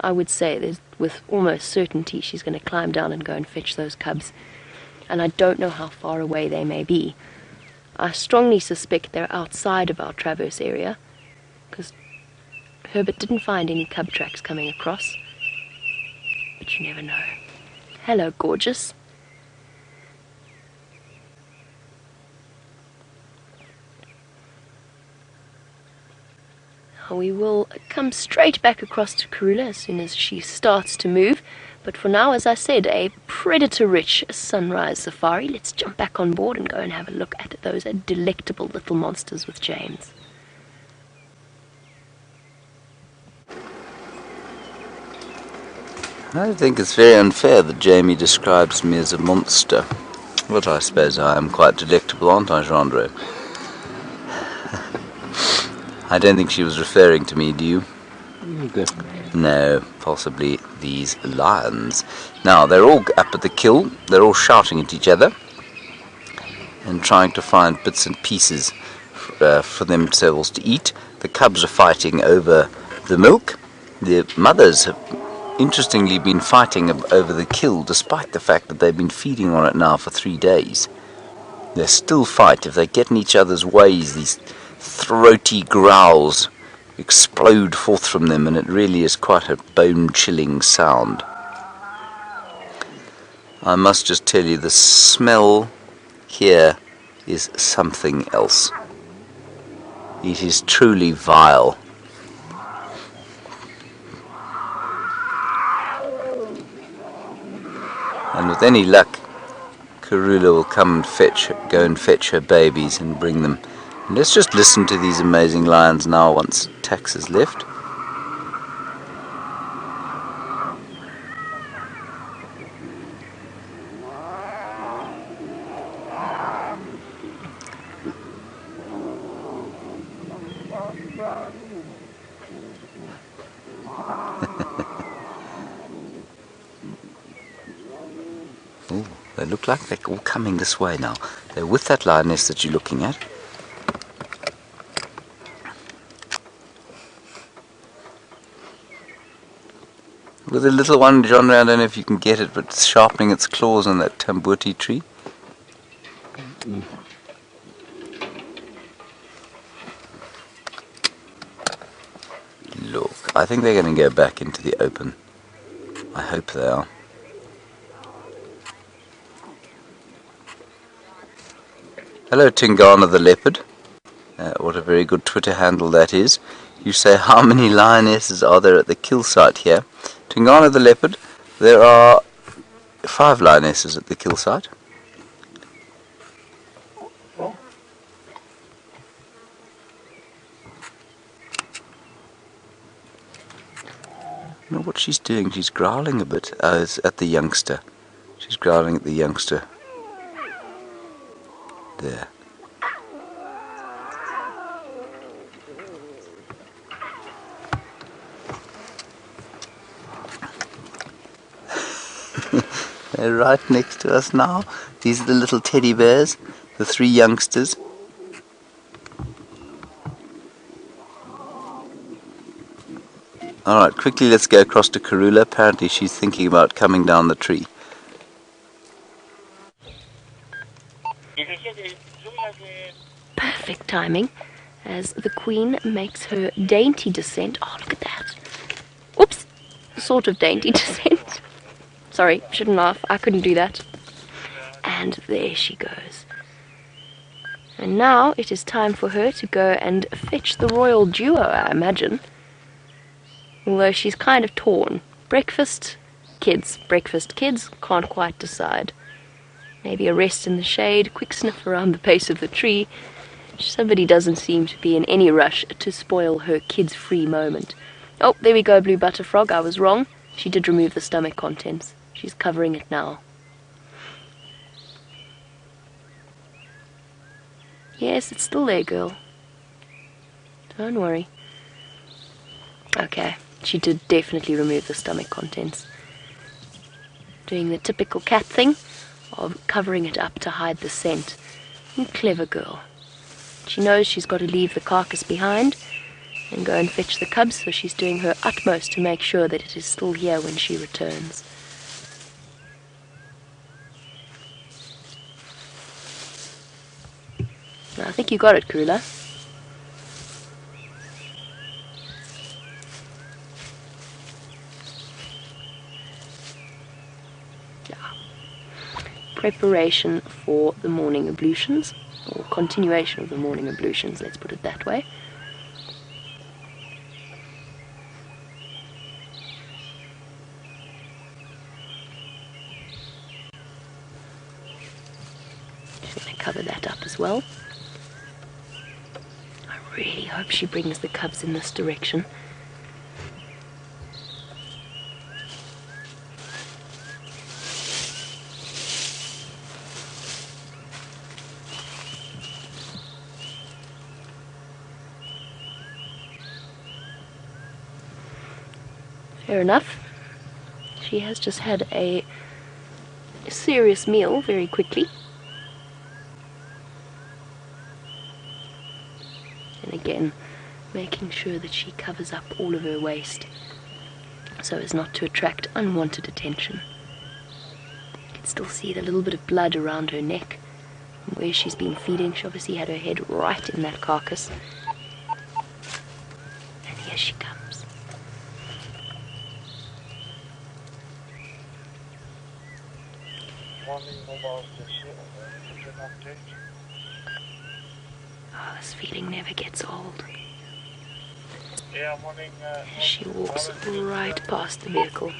I would say with almost certainty she's going to climb down and go and fetch those cubs. And I don't know how far away they may be. I strongly suspect they're outside of our traverse area, because Herbert didn't find any cub tracks coming across. But you never know. Hello, gorgeous. We will come straight back across to Karula as soon as she starts to move. But for now, as I said, a predator-rich sunrise safari. Let's jump back on board and go and have a look at those delectable little monsters with James. I think it's very unfair that Jamie describes me as a monster. But I suppose I am quite delectable, aren't I, Gendre? I don't think she was referring to me, do you? Definitely. No, possibly these lions. Now, they're all up at the kill. They're all shouting at each other and trying to find bits and pieces for themselves to eat. The cubs are fighting over the milk. The mothers have interestingly been fighting over the kill, despite the fact that they've been feeding on it now for 3 days. They still fight. If they get in each other's ways, these throaty growls explode forth from them, and it really is quite a bone-chilling sound. I must just tell you, the smell here is something else. It is truly vile. And with any luck, Karula will come and go and fetch her babies and bring them. And let's just listen to these amazing lions now once Tax has left. Ooh, they look like they're all coming this way now. They're with that lioness that you're looking at. With a little one, John, I don't know if you can get it, but it's sharpening its claws on that tambuti tree. Look, I think they're going to go back into the open. I hope they are. Hello, Tingana the Leopard. What a very good Twitter handle that is. You say, how many lionesses are there at the kill site here? Tingana the Leopard, there are 5 lionesses at the kill site. You know what she's doing? She's growling a bit at the youngster. She's growling at the youngster. There. They're right next to us now. These are the little teddy bears, the 3 youngsters. Alright, quickly let's go across to Karula. Apparently she's thinking about coming down the tree. Perfect timing as the Queen makes her dainty descent. Oh, look at that. Oops, sort of dainty descent. Sorry, shouldn't laugh. I couldn't do that. And there she goes. And now it is time for her to go and fetch the royal duo, I imagine. Although she's kind of torn. Breakfast, kids. Breakfast, kids. Can't quite decide. Maybe a rest in the shade, quick sniff around the base of the tree. Somebody doesn't seem to be in any rush to spoil her kids-free moment. Oh, there we go, Blue Butterfrog. I was wrong. She did remove the stomach contents. She's covering it now. Yes, it's still there, girl. Don't worry. Okay, she did definitely remove the stomach contents. Doing the typical cat thing of covering it up to hide the scent. Clever girl. She knows she's got to leave the carcass behind and go and fetch the cubs, so she's doing her utmost to make sure that it is still here when she returns. I think you got it, Karula. Yeah. Preparation for the morning ablutions, or continuation of the morning ablutions, let's put it that way. She's going to cover that up as well. I really hope she brings the cubs in this direction. Fair enough. She has just had a serious meal very quickly. And again, making sure that she covers up all of her waist so as not to attract unwanted attention. You can still see the little bit of blood around her neck from where she's been feeding. She obviously had her head right in that carcass. And here she comes. Morning, mobile station. An update. Oh, this feeling never gets old. Yeah, morning. She walks right past the vehicle.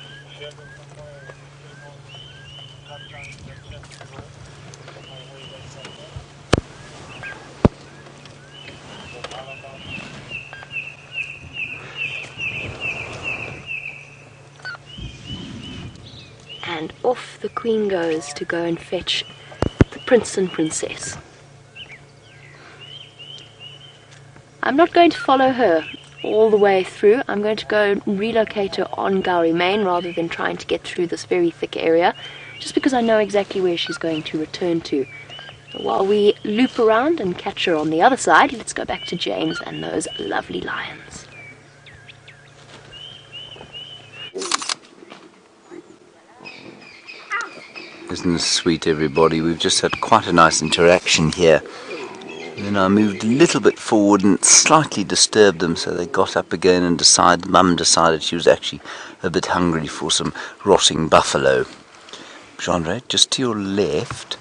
And off the queen goes to go and fetch the prince and princess. I'm not going to follow her all the way through. I'm going to go relocate her on Gowrie Main rather than trying to get through this very thick area, just because I know exactly where she's going to return to. While we loop around and catch her on the other side, let's go back to James and those lovely lions. Isn't this sweet, everybody? We've just had quite a nice interaction here. Then I moved a little bit forward and slightly disturbed them, so they got up again and Mum decided she was actually a bit hungry for some rotting buffalo. Genre, just to your left.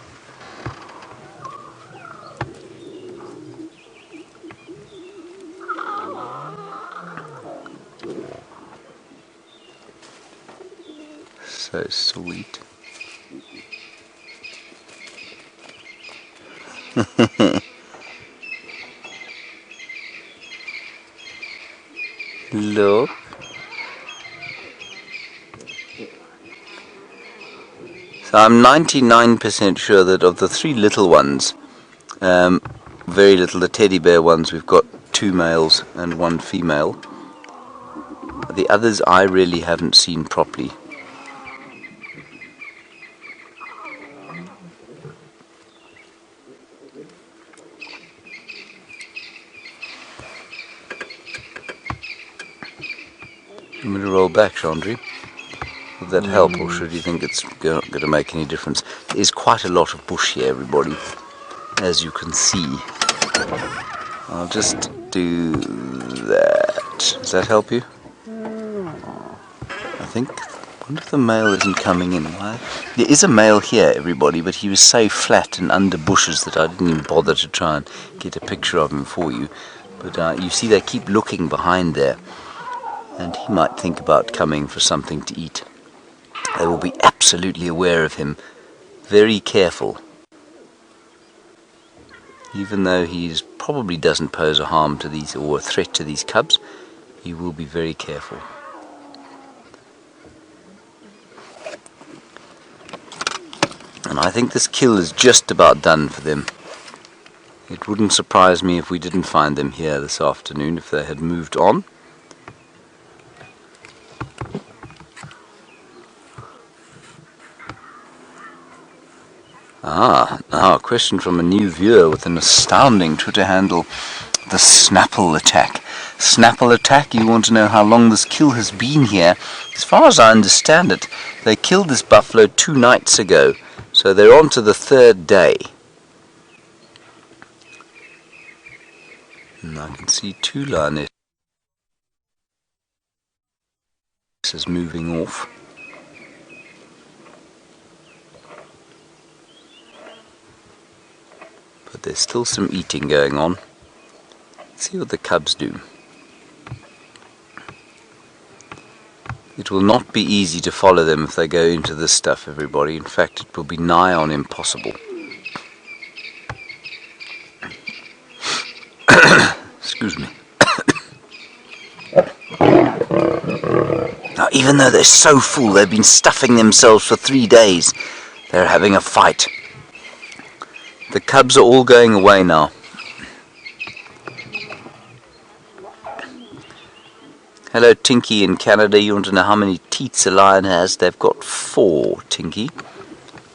So sweet. Look. So I'm 99% sure that of the three little ones, very little, the teddy bear ones, we've got 2 males and 1 female. The others I really haven't seen properly. I'm going to roll back, Chandri. Would that help, or should you think it's going to make any difference? There's quite a lot of bush here, everybody, as you can see. I'll just do that. Does that help you? I think. I wonder if the male isn't coming in. Why? There is a male here, everybody, but he was so flat and under bushes that I didn't even bother to try and get a picture of him for you. But you see, they keep looking behind there. And he might think about coming for something to eat. They will be absolutely aware of him, very careful. Even though he probably doesn't pose a harm to these or a threat to these cubs, he will be very careful. And I think this kill is just about done for them. It wouldn't surprise me if we didn't find them here this afternoon, if they had moved on. Now a question from a new viewer with an astounding Twitter handle, the Snapple Attack. Snapple Attack, you want to know how long this kill has been here? As far as I understand it, they killed this buffalo 2 nights ago, so they're on to the 3rd day. And I can see 2 lionesses moving off. But there's still some eating going on. Let's see what the cubs do. It will not be easy to follow them if they go into this stuff, everybody. In fact, it will be nigh on impossible. Excuse me. Now, even though they're so full, they've been stuffing themselves for 3 days. They're having a fight. The cubs are all going away now. Hello, Tinky in Canada. You want to know how many teats a lion has? They've got 4, Tinky.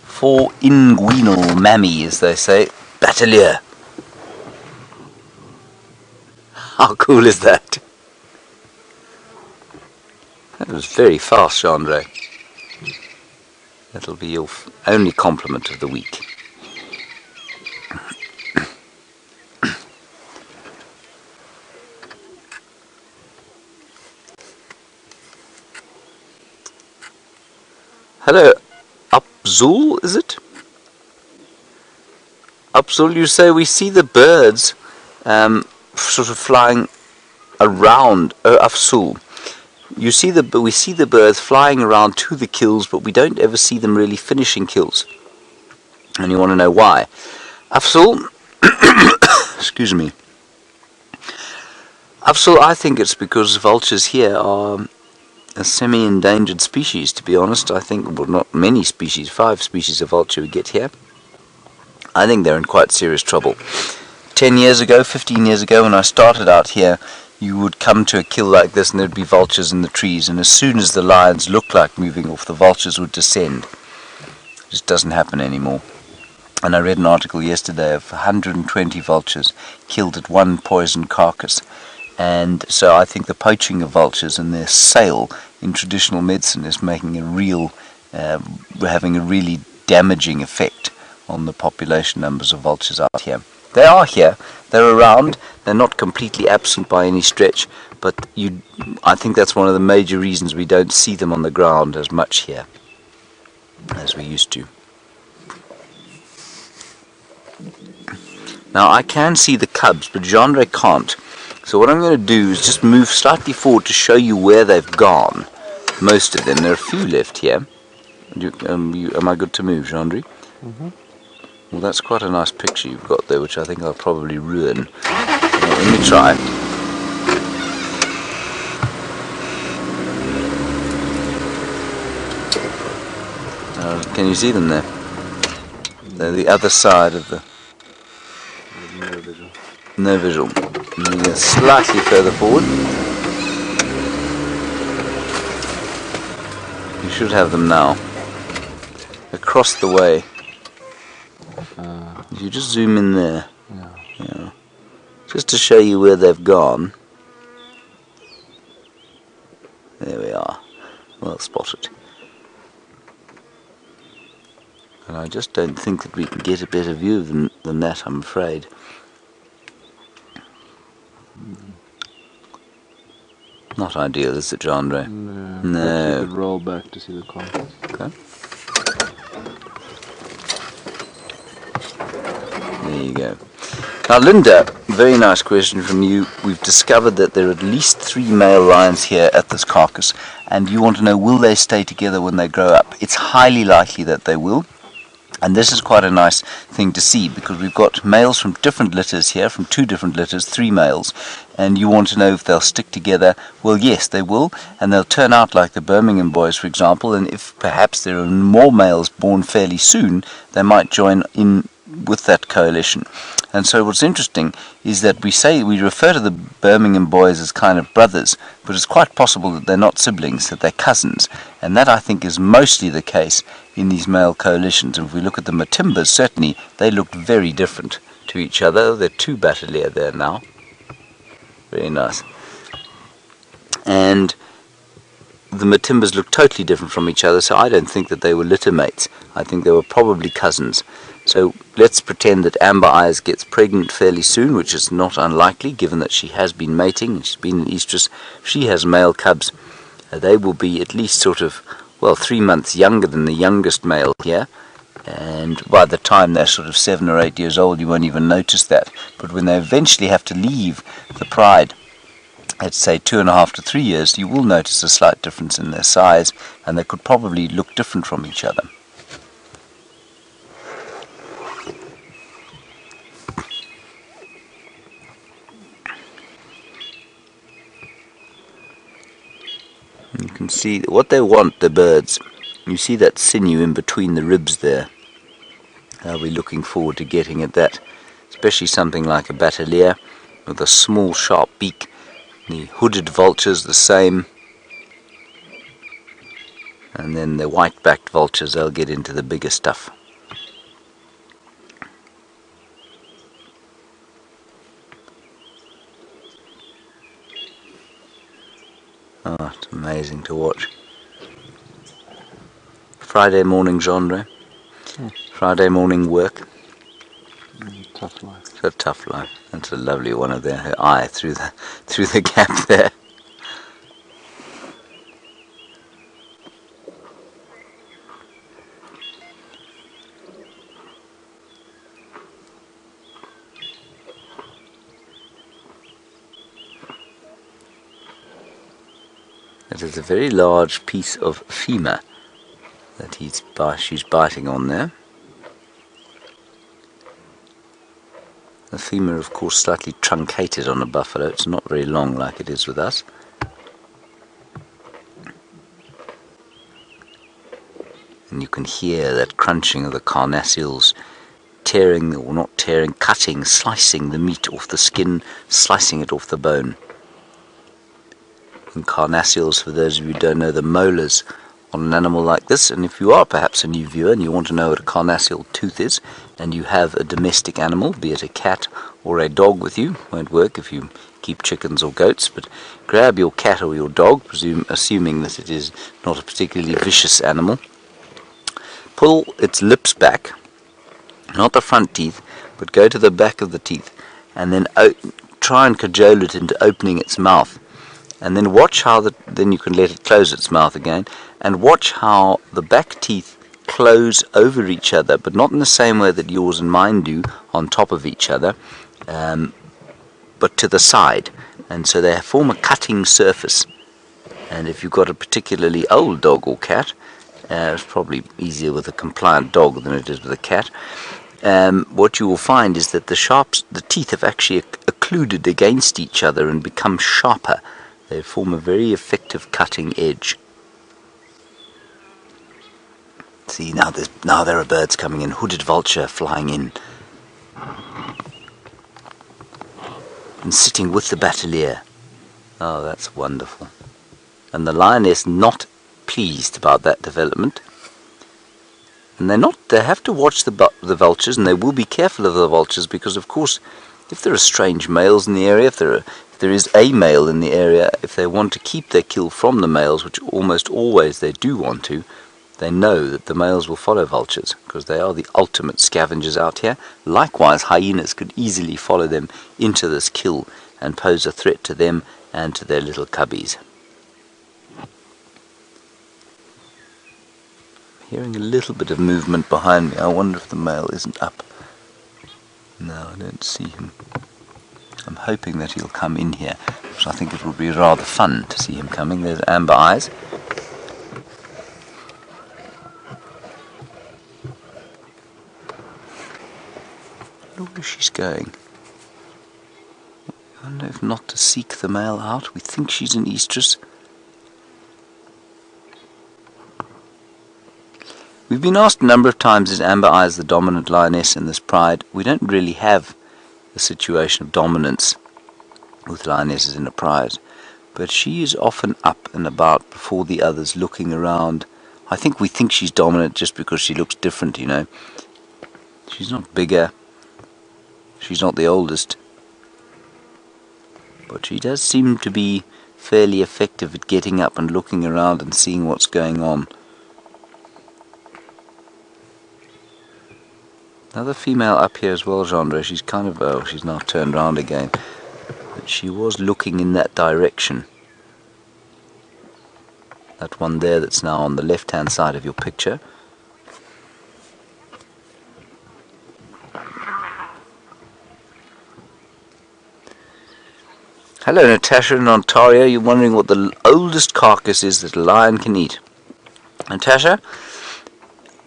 4 inguinal mammy, as they say. Batelier. How cool is that? That was very fast, Chandra. That'll be your only compliment of the week. Hello, Upzul, is it? Upzul, you say we see the birds sort of flying around. Afsul, we see the birds flying around to the kills, but we don't ever see them really finishing kills. And you want to know why? Afsul, excuse me. Afsul, I think it's because vultures here are a semi-endangered species, to be honest. I think, well, not many species, 5 species of vulture we get here. I think they're in quite serious trouble. 10 years ago, 15 years ago, when I started out here, you would come to a kill like this and there'd be vultures in the trees, and as soon as the lions looked like moving off, the vultures would descend. It just doesn't happen anymore. And I read an article yesterday of 120 vultures killed at one poisoned carcass. And so I think the poaching of vultures and their sale in traditional medicine is making having a really damaging effect on the population numbers of vultures out here. They are here, they're around, they're not completely absent by any stretch, but I think that's one of the major reasons we don't see them on the ground as much here as we used to. Now I can see the cubs, but Genre can't. So what I'm going to do is just move slightly forward to show you where they've gone. Most of them. There are a few left here. Am I good to move, Chandri? Mm-hmm. Well, that's quite a nice picture you've got there, which I think I'll probably ruin. Let me try. Can you see them there? They're the other side of the... No visual. Get slightly further forward. You should have them now. Across the way. If you just zoom in there. Yeah. Just to show you where they've gone. There we are. Well spotted. And I just don't think that we can get a better view of them than that, I'm afraid. Not ideal, is it, Andre? No. You could roll back to see the compass. Okay. There you go. Now, Linda, very nice question from you. We've discovered that there are at least 3 male lions here at this carcass, and you want to know, will they stay together when they grow up? It's highly likely that they will. And this is quite a nice thing to see, because we've got males from different litters here, from 2 different litters, 3 males, and you want to know if they'll stick together. Well, yes, they will, and they'll turn out like the Birmingham boys, for example, and if perhaps there are more males born fairly soon, they might join in with that coalition. And so what's interesting is that we refer to the Birmingham boys as kind of brothers, but it's quite possible that they're not siblings, that they're cousins, and that I think is mostly the case in these male coalitions. And if we look at the Matimbas, certainly they look very different to each other. There are 2 Batelier there now. Very nice. And the Matimbas look totally different from each other, so I don't think that they were litter mates. I think they were probably cousins. So let's pretend that Amber Eyes gets pregnant fairly soon, which is not unlikely, given that she has been mating, and she's been in estrus. She has male cubs. They will be at least sort of, 3 months younger than the youngest male here. And by the time they're sort of 7 or 8 years old, you won't even notice that. But when they eventually have to leave the pride, at say 2.5 to 3 years, you will notice a slight difference in their size, and they could probably look different from each other. can see what they want, the birds. You see that sinew in between the ribs there. They'll be looking forward to getting at that, especially something like a batelier with a small sharp beak. The hooded vultures the same, and then the white-backed vultures, they'll get into the bigger stuff. Oh, it's amazing to watch. Friday morning genre. Friday morning work. Tough life. It's a tough life. That's a lovely one of there. Her eye through the gap there. It is a very large piece of femur that she's biting on there. The femur, of course, slightly truncated on a buffalo. It's not very long like it is with us. And you can hear that crunching of the carnassials, tearing, or not tearing, cutting, slicing the meat off the skin, slicing it off the bone. And carnassials, for those of you who don't know, the molars on an animal like this, and if you are perhaps a new viewer and you want to know what a carnassial tooth is, and you have a domestic animal, be it a cat or a dog with you, won't work if you keep chickens or goats, but grab your cat or your dog, assuming that it is not a particularly vicious animal, pull its lips back, not the front teeth, but go to the back of the teeth, and then try and cajole it into opening its mouth. And then watch how then you can let it close its mouth again, and watch how the back teeth close over each other, but not in the same way that yours and mine do on top of each other, but to the side, and so they form a cutting surface. And if you've got a particularly old dog or cat, it's probably easier with a compliant dog than it is with a cat, what you will find is that the teeth have actually occluded against each other and become sharper. They form a very effective cutting edge. See, now there are birds coming in. Hooded vulture flying in. And sitting with the batelier. Oh, that's wonderful. And the lioness not pleased about that development. And they have to watch the vultures, and they will be careful of the vultures, because of course, if there are strange males in the area, if there is a male in the area, if they want to keep their kill from the males, which almost always they do want to, they know that the males will follow vultures, because they are the ultimate scavengers out here. Likewise, hyenas could easily follow them into this kill and pose a threat to them and to their little cubbies. Hearing a little bit of movement behind me. I wonder if the male isn't up. No, I don't see him. I'm hoping that he'll come in here, because I think it will be rather fun to see him coming. There's amber eyes. Look where she's going. I wonder if not to seek the male out. We think she's an estrus. We've been asked a number of times, is Amber Eyes the dominant lioness in this pride? We don't really have a situation of dominance with lionesses in a pride, but she is often up and about before the others, looking around. I think we think she's dominant just because she looks different, you know. She's not bigger, she's not the oldest, but she does seem to be fairly effective at getting up and looking around and seeing what's going on. Another female up here as well, Genre. She's kind of, oh, she's now turned around again. But she was looking in that direction. That one there that's now on the left-hand side of your picture. Hello, Natasha in Ontario. You're wondering what the oldest carcass is that a lion can eat. Natasha,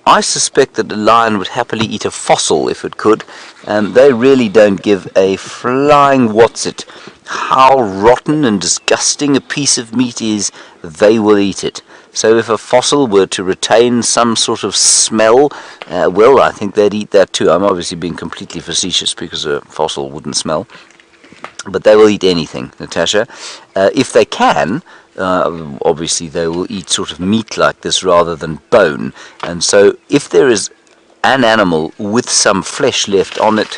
I suspect that a lion would happily eat a fossil if it could. They really don't give a flying what's it how rotten and disgusting a piece of meat is, they will eat it. So if a fossil were to retain some sort of smell, well, I think they'd eat that too. I'm obviously being completely facetious because a fossil wouldn't smell. But they will eat anything, Natasha. If they can, obviously they will eat sort of meat like this rather than bone. And so if there is an animal with some flesh left on it,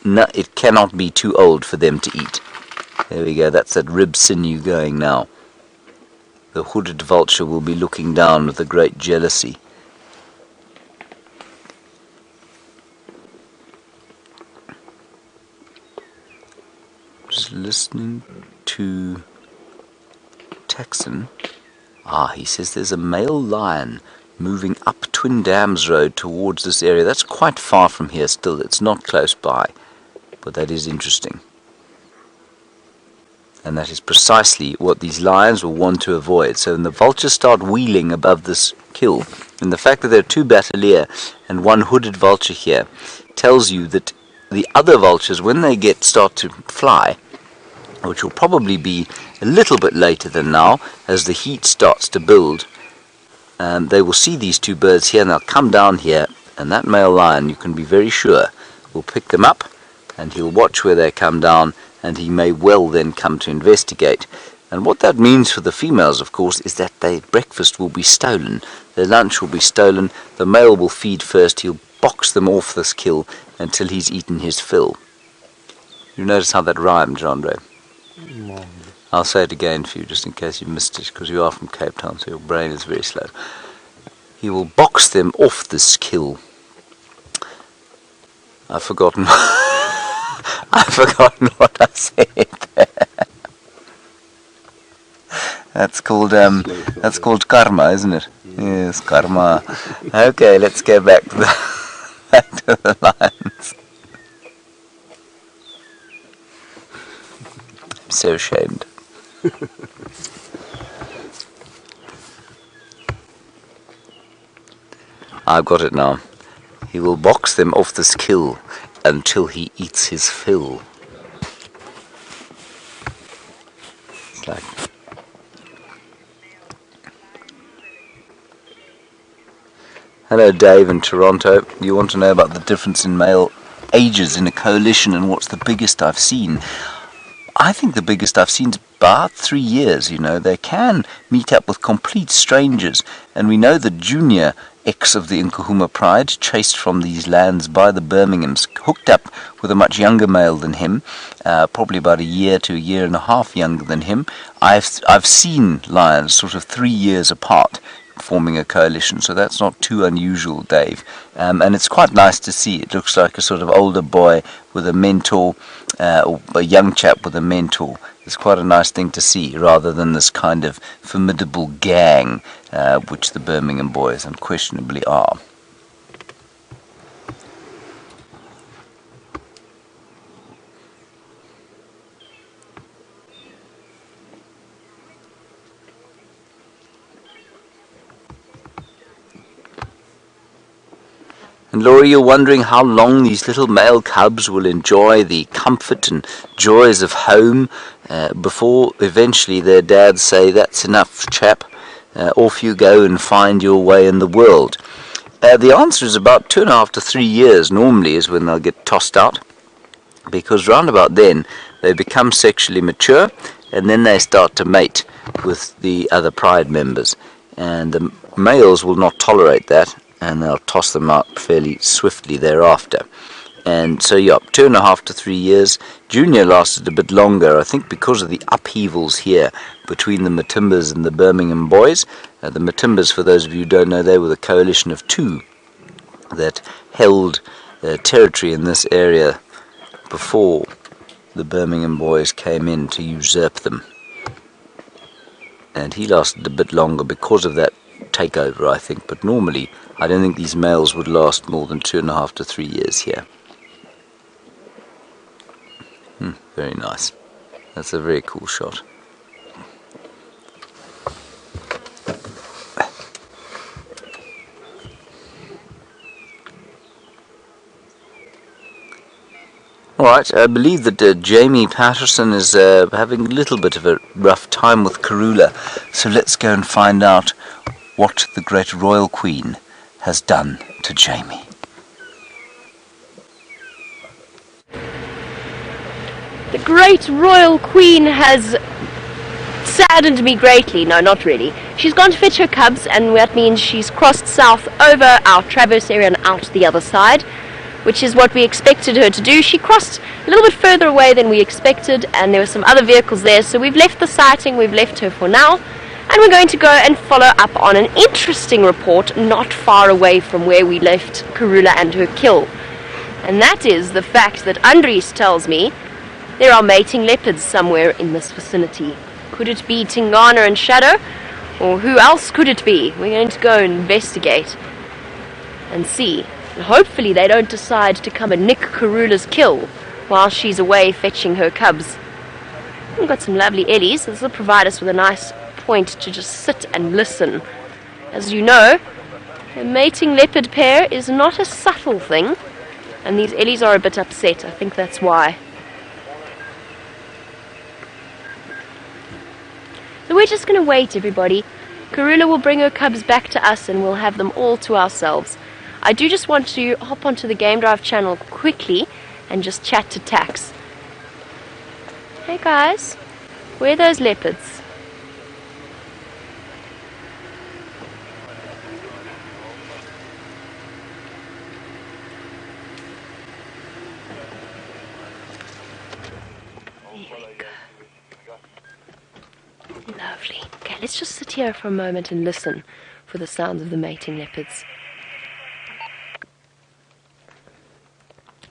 no, it cannot be too old for them to eat. There we go, that's that rib sinew going now. The hooded vulture will be looking down with a great jealousy. Just listening to Texan. He says there's a male lion moving up Twin Dams Road towards this area. That's quite far from here still. It's not close by. But that is interesting. And that is precisely what these lions will want to avoid. So when the vultures start wheeling above this kill, and the fact that there are 2 Battalier and 1 hooded vulture here tells you that the other vultures, when they start to fly, which will probably be a little bit later than now, as the heat starts to build, they will see these 2 birds here and they'll come down here, and that male lion, you can be very sure, will pick them up and he'll watch where they come down, and he may well then come to investigate. And what that means for the females, of course, is that their breakfast will be stolen, their lunch will be stolen, the male will feed first, he'll box them off this kill until he's eaten his fill. You notice how that rhymed, Andre? No. I'll say it again for you, just in case you missed it, because you are from Cape Town, so your brain is very slow. He will box them off this kill. I've forgotten. I've forgotten what I said there. That's called karma, isn't it? Yes, karma. Okay, let's go back to the lions. I'm so ashamed. I've got it now. He will box them off this kill until he eats his fill. It's like... Hello Dave in Toronto. You want to know about the difference in male ages in a coalition and what's the biggest I've seen? I think the biggest I've seen is about 3 years, They can meet up with complete strangers, and we know that Junior, ex of the Nkuhuma Pride, chased from these lands by the Birminghams, hooked up with a much younger male than him, probably about a year to a year and a half younger than him. I've seen lions sort of 3 years apart forming a coalition, so that's not too unusual, Dave. And it's quite nice to see. It looks like a sort of older boy with a mentor, or a young chap with a mentor. It's quite a nice thing to see, rather than this kind of formidable gang, which the Birmingham boys unquestionably are. And Laura, you're wondering how long these little male cubs will enjoy the comfort and joys of home before eventually their dads say, that's enough, chap, off you go and find your way in the world. The answer is about 2.5 to 3 years normally is when they'll get tossed out, because round about then they become sexually mature and then they start to mate with the other pride members, and the males will not tolerate that, and they'll toss them out fairly swiftly thereafter. And so, 2.5 to 3 years. Junior lasted a bit longer, I think, because of the upheavals here between the Matimbas and the Birmingham boys. The Matimbas, for those of you who don't know, they were the coalition of 2 that held territory in this area before the Birmingham boys came in to usurp them. And he lasted a bit longer because of that takeover, I think, but normally I don't think these males would last more than 2.5 to 3 years here. Very nice. That's a very cool shot. Alright, I believe that Jamie Patterson is having a little bit of a rough time with Karula, so let's go and find out what the great royal queen has done to Jamie. The great royal queen has saddened me greatly. No, not really. She's gone to fetch her cubs, and that means she's crossed south over our traverse area and out the other side, which is what we expected her to do. She crossed a little bit further away than we expected, and there were some other vehicles there, so we've left the sighting, we've left her for now, and we're going to go and follow up on an interesting report not far away from where we left Karula and her kill. And that is the fact that Andries tells me there are mating leopards somewhere in this vicinity. Could it be Tingana and Shadow? Or who else could it be? We're going to go and investigate and see. And hopefully they don't decide to come and nick Karula's kill while she's away fetching her cubs. We've got some lovely Ellies. This will provide us with a nice point to just sit and listen. As you know, a mating leopard pair is not a subtle thing, and these Ellies are a bit upset. I think that's why. So we're just going to wait, everybody. Karula will bring her cubs back to us and we'll have them all to ourselves. I do just want to hop onto the Game Drive channel quickly and just chat to Tax. Hey guys, where are those leopards? Lovely. Okay, let's just sit here for a moment and listen for the sounds of the mating leopards.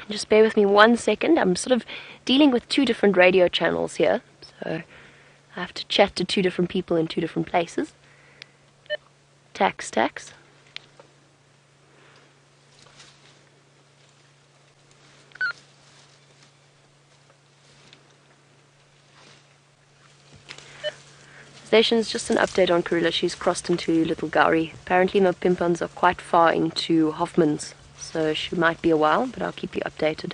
Just bear with me 1 second. I'm sort of dealing with 2 different radio channels here, so I have to chat to 2 different people in 2 different places. Tax. Station's just an update on Karula. She's crossed into Little Gowrie. Apparently my pimpons are quite far into Hoffman's, so she might be a while, but I'll keep you updated.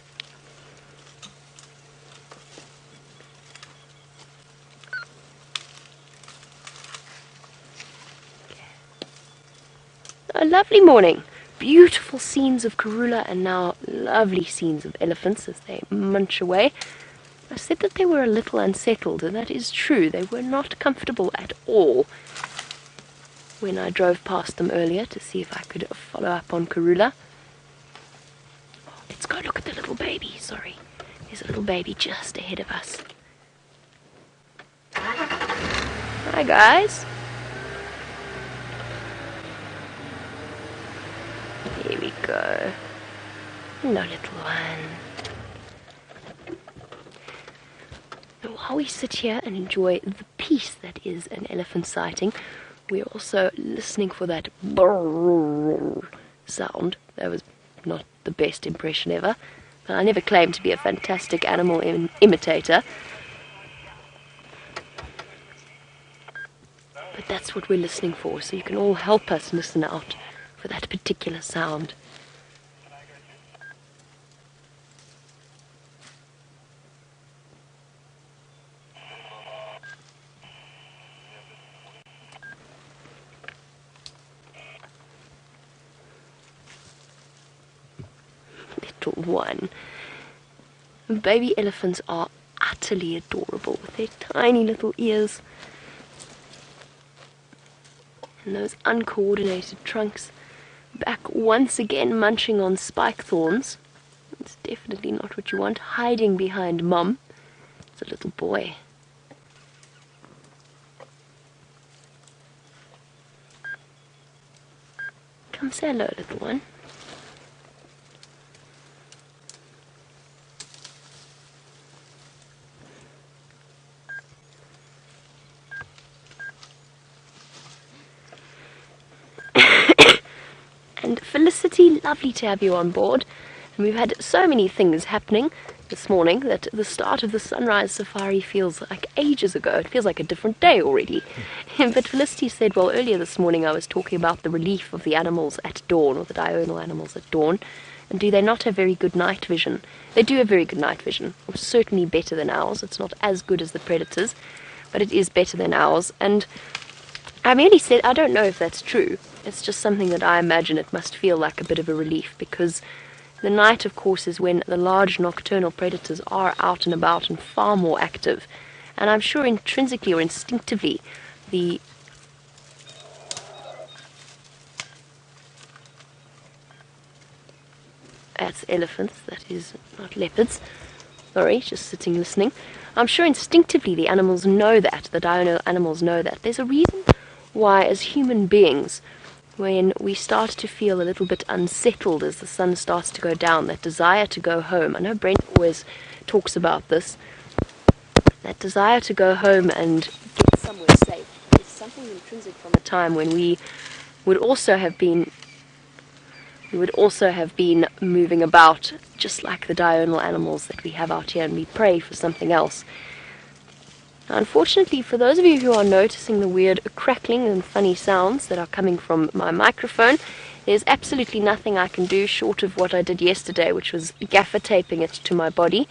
A lovely morning. Beautiful scenes of Karula and now lovely scenes of elephants as they munch away. I said that they were a little unsettled, and that is true. They were not comfortable at all when I drove past them earlier to see if I could follow up on Karula. Oh, let's go look at the little baby. Sorry, there's a little baby just ahead of us. Hi guys. Here we go. No, little one. While we sit here and enjoy the peace that is an elephant sighting, we're also listening for that brrrr sound. That was not the best impression ever, but I never claimed to be a fantastic animal imitator. But that's what we're listening for, so you can all help us listen out for that particular sound. One. Baby elephants are utterly adorable with their tiny little ears and those uncoordinated trunks. Back once again munching on spike thorns. It's definitely not what you want. Hiding behind mum. It's a little boy. Come say hello, little one. And Felicity, lovely to have you on board. And we've had so many things happening this morning that the start of the sunrise safari feels like ages ago. It feels like a different day already. But Felicity said, well, earlier this morning I was talking about the relief of the animals at dawn, or the diurnal animals at dawn. And do they not have very good night vision? They do have very good night vision, or certainly better than ours. It's not as good as the predators, but it is better than ours. And I merely said, I don't know if that's true. It's just something that I imagine it must feel like a bit of a relief, because the night, of course, is when the large nocturnal predators are out and about and far more active. And I'm sure intrinsically or instinctively, that's elephants, that is not leopards. Sorry, just sitting listening. I'm sure instinctively the animals know that, the diurnal animals know that. There's a reason why, as human beings, when we start to feel a little bit unsettled as the sun starts to go down, that desire to go home. I know Brent always talks about this. That desire to go home and get somewhere safe is something intrinsic from a time when we would also have been moving about just like the diurnal animals that we have out here, and we pray for something else. Now, unfortunately, for those of you who are noticing the weird crackling and funny sounds that are coming from my microphone, there's absolutely nothing I can do short of what I did yesterday, which was gaffer taping it to my body,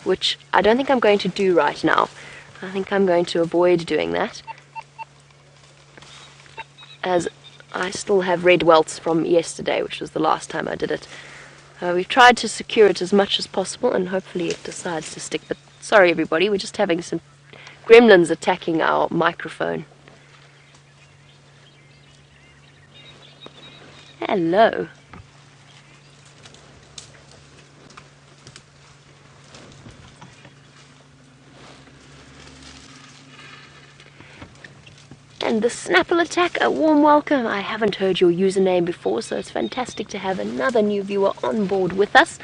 which I don't think I'm going to do right now. I think I'm going to avoid doing that, as I still have red welts from yesterday, which was the last time I did it. We've tried to secure it as much as possible, and hopefully it decides to stick. But sorry everybody, we're just having some gremlins attacking our microphone. Hello. And the Snapple attack, a warm welcome. I haven't heard your username before, so it's fantastic to have another new viewer on board with us.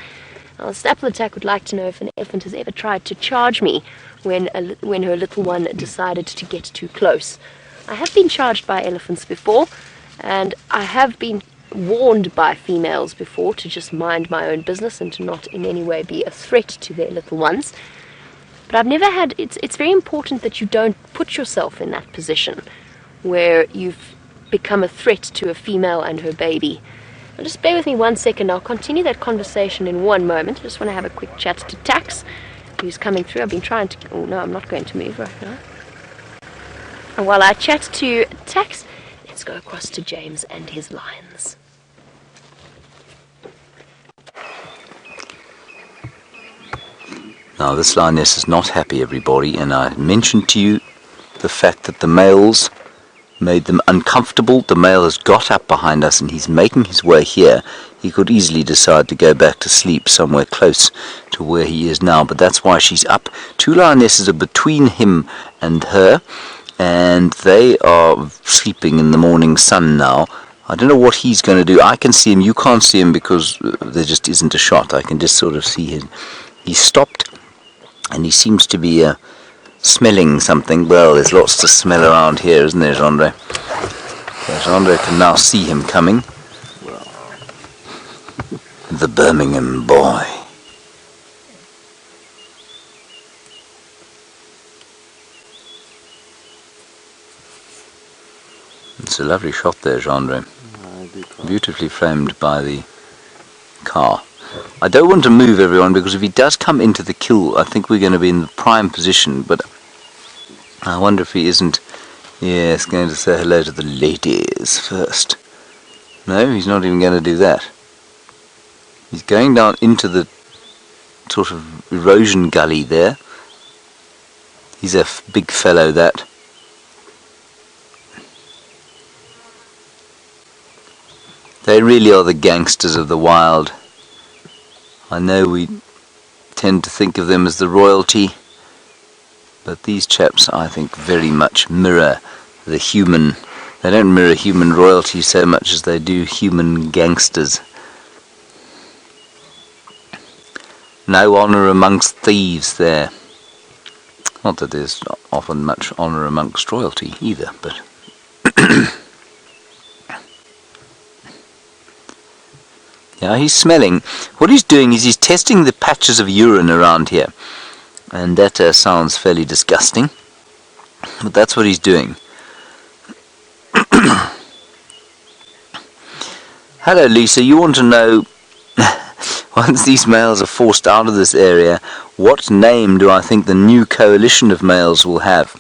Now, Snapple attack would like to know if an elephant has ever tried to charge me when her little one decided to get too close. I have been charged by elephants before, and I have been warned by females before to just mind my own business and to not in any way be a threat to their little ones. But I've never had, it's very important that you don't put yourself in that position where you've become a threat to a female and her baby. Now just bear with me 1 second, I'll continue that conversation in one moment. I just want to have a quick chat to Tax, who's coming through. I've been trying to, oh no, I'm not going to move right now. And while I chat to Tax, let's go across to James and his lions. Now this lioness is not happy, everybody, and I mentioned to you the fact that the males made them uncomfortable. The male has got up behind us and he's making his way here. He could easily decide to go back to sleep somewhere close to where he is now, but that's why she's up. Two lionesses are between him and her, and they are sleeping in the morning sun now. I don't know what he's going to do. I can see him, you can't see him because there just isn't a shot. I can just sort of see him. He stopped and he seems to be smelling something. Well, there's lots to smell around here, isn't there, Gendre? So Gendre can now see him coming. The Birmingham boy. It's a lovely shot there, Gendre. Beautifully framed by the car. I don't want to move everyone, because if he does come into the kill, I think we're going to be in the prime position, but I wonder if he isn't, yes, going to say hello to the ladies first. No, he's not even going to do that. He's going down into the sort of erosion gully there. He's a big fellow, that. They really are the gangsters of the wild. I know we tend to think of them as the royalty, but these chaps, I think, very much mirror the human. They don't mirror human royalty so much as they do human gangsters. No honour amongst thieves there. Not that there's often much honour amongst royalty either, but yeah, he's smelling. What he's doing is he's testing the patches of urine around here. And that sounds fairly disgusting. But that's what he's doing. Hello, Lisa. You want to know Once these males are forced out of this area, what name do I think the new coalition of males will have?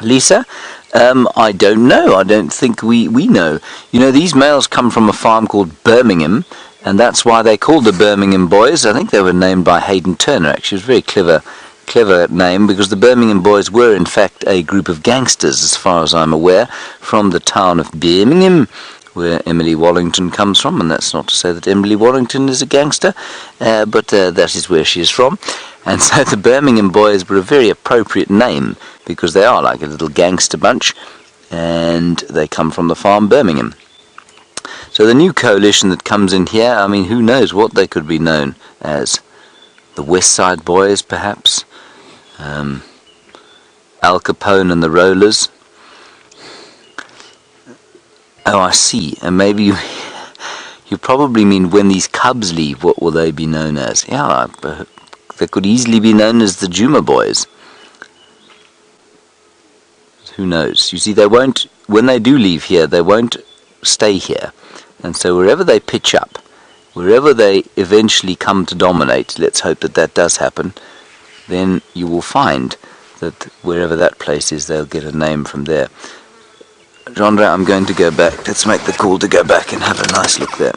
Lisa? I don't know. I don't think we know. You know, these males come from a farm called Birmingham, and that's why they're called the Birmingham Boys. I think they were named by Hayden Turner, actually. It was a very clever name, because the Birmingham Boys were in fact a group of gangsters, as far as I'm aware, from the town of Birmingham, where Emily Wallington comes from. And that's not to say that Emily Wallington is a gangster, but that is where she is from. And so the Birmingham Boys were a very appropriate name, because they are like a little gangster bunch, and they come from the farm Birmingham. So the new coalition that comes in here, I mean, who knows what they could be known as? The West Side Boys, perhaps? Al Capone and the Rollers? Oh, I see. And maybe you probably mean when these cubs leave, what will they be known as? Yeah, they could easily be known as the Juma Boys. Who knows? You see, they won't, when they do leave here, they won't stay here. And so wherever they pitch up, wherever they eventually come to dominate, let's hope that that does happen, then you will find that wherever that place is, they'll get a name from there. Genre, I'm going to go back. Let's make the call to go back and have a nice look there.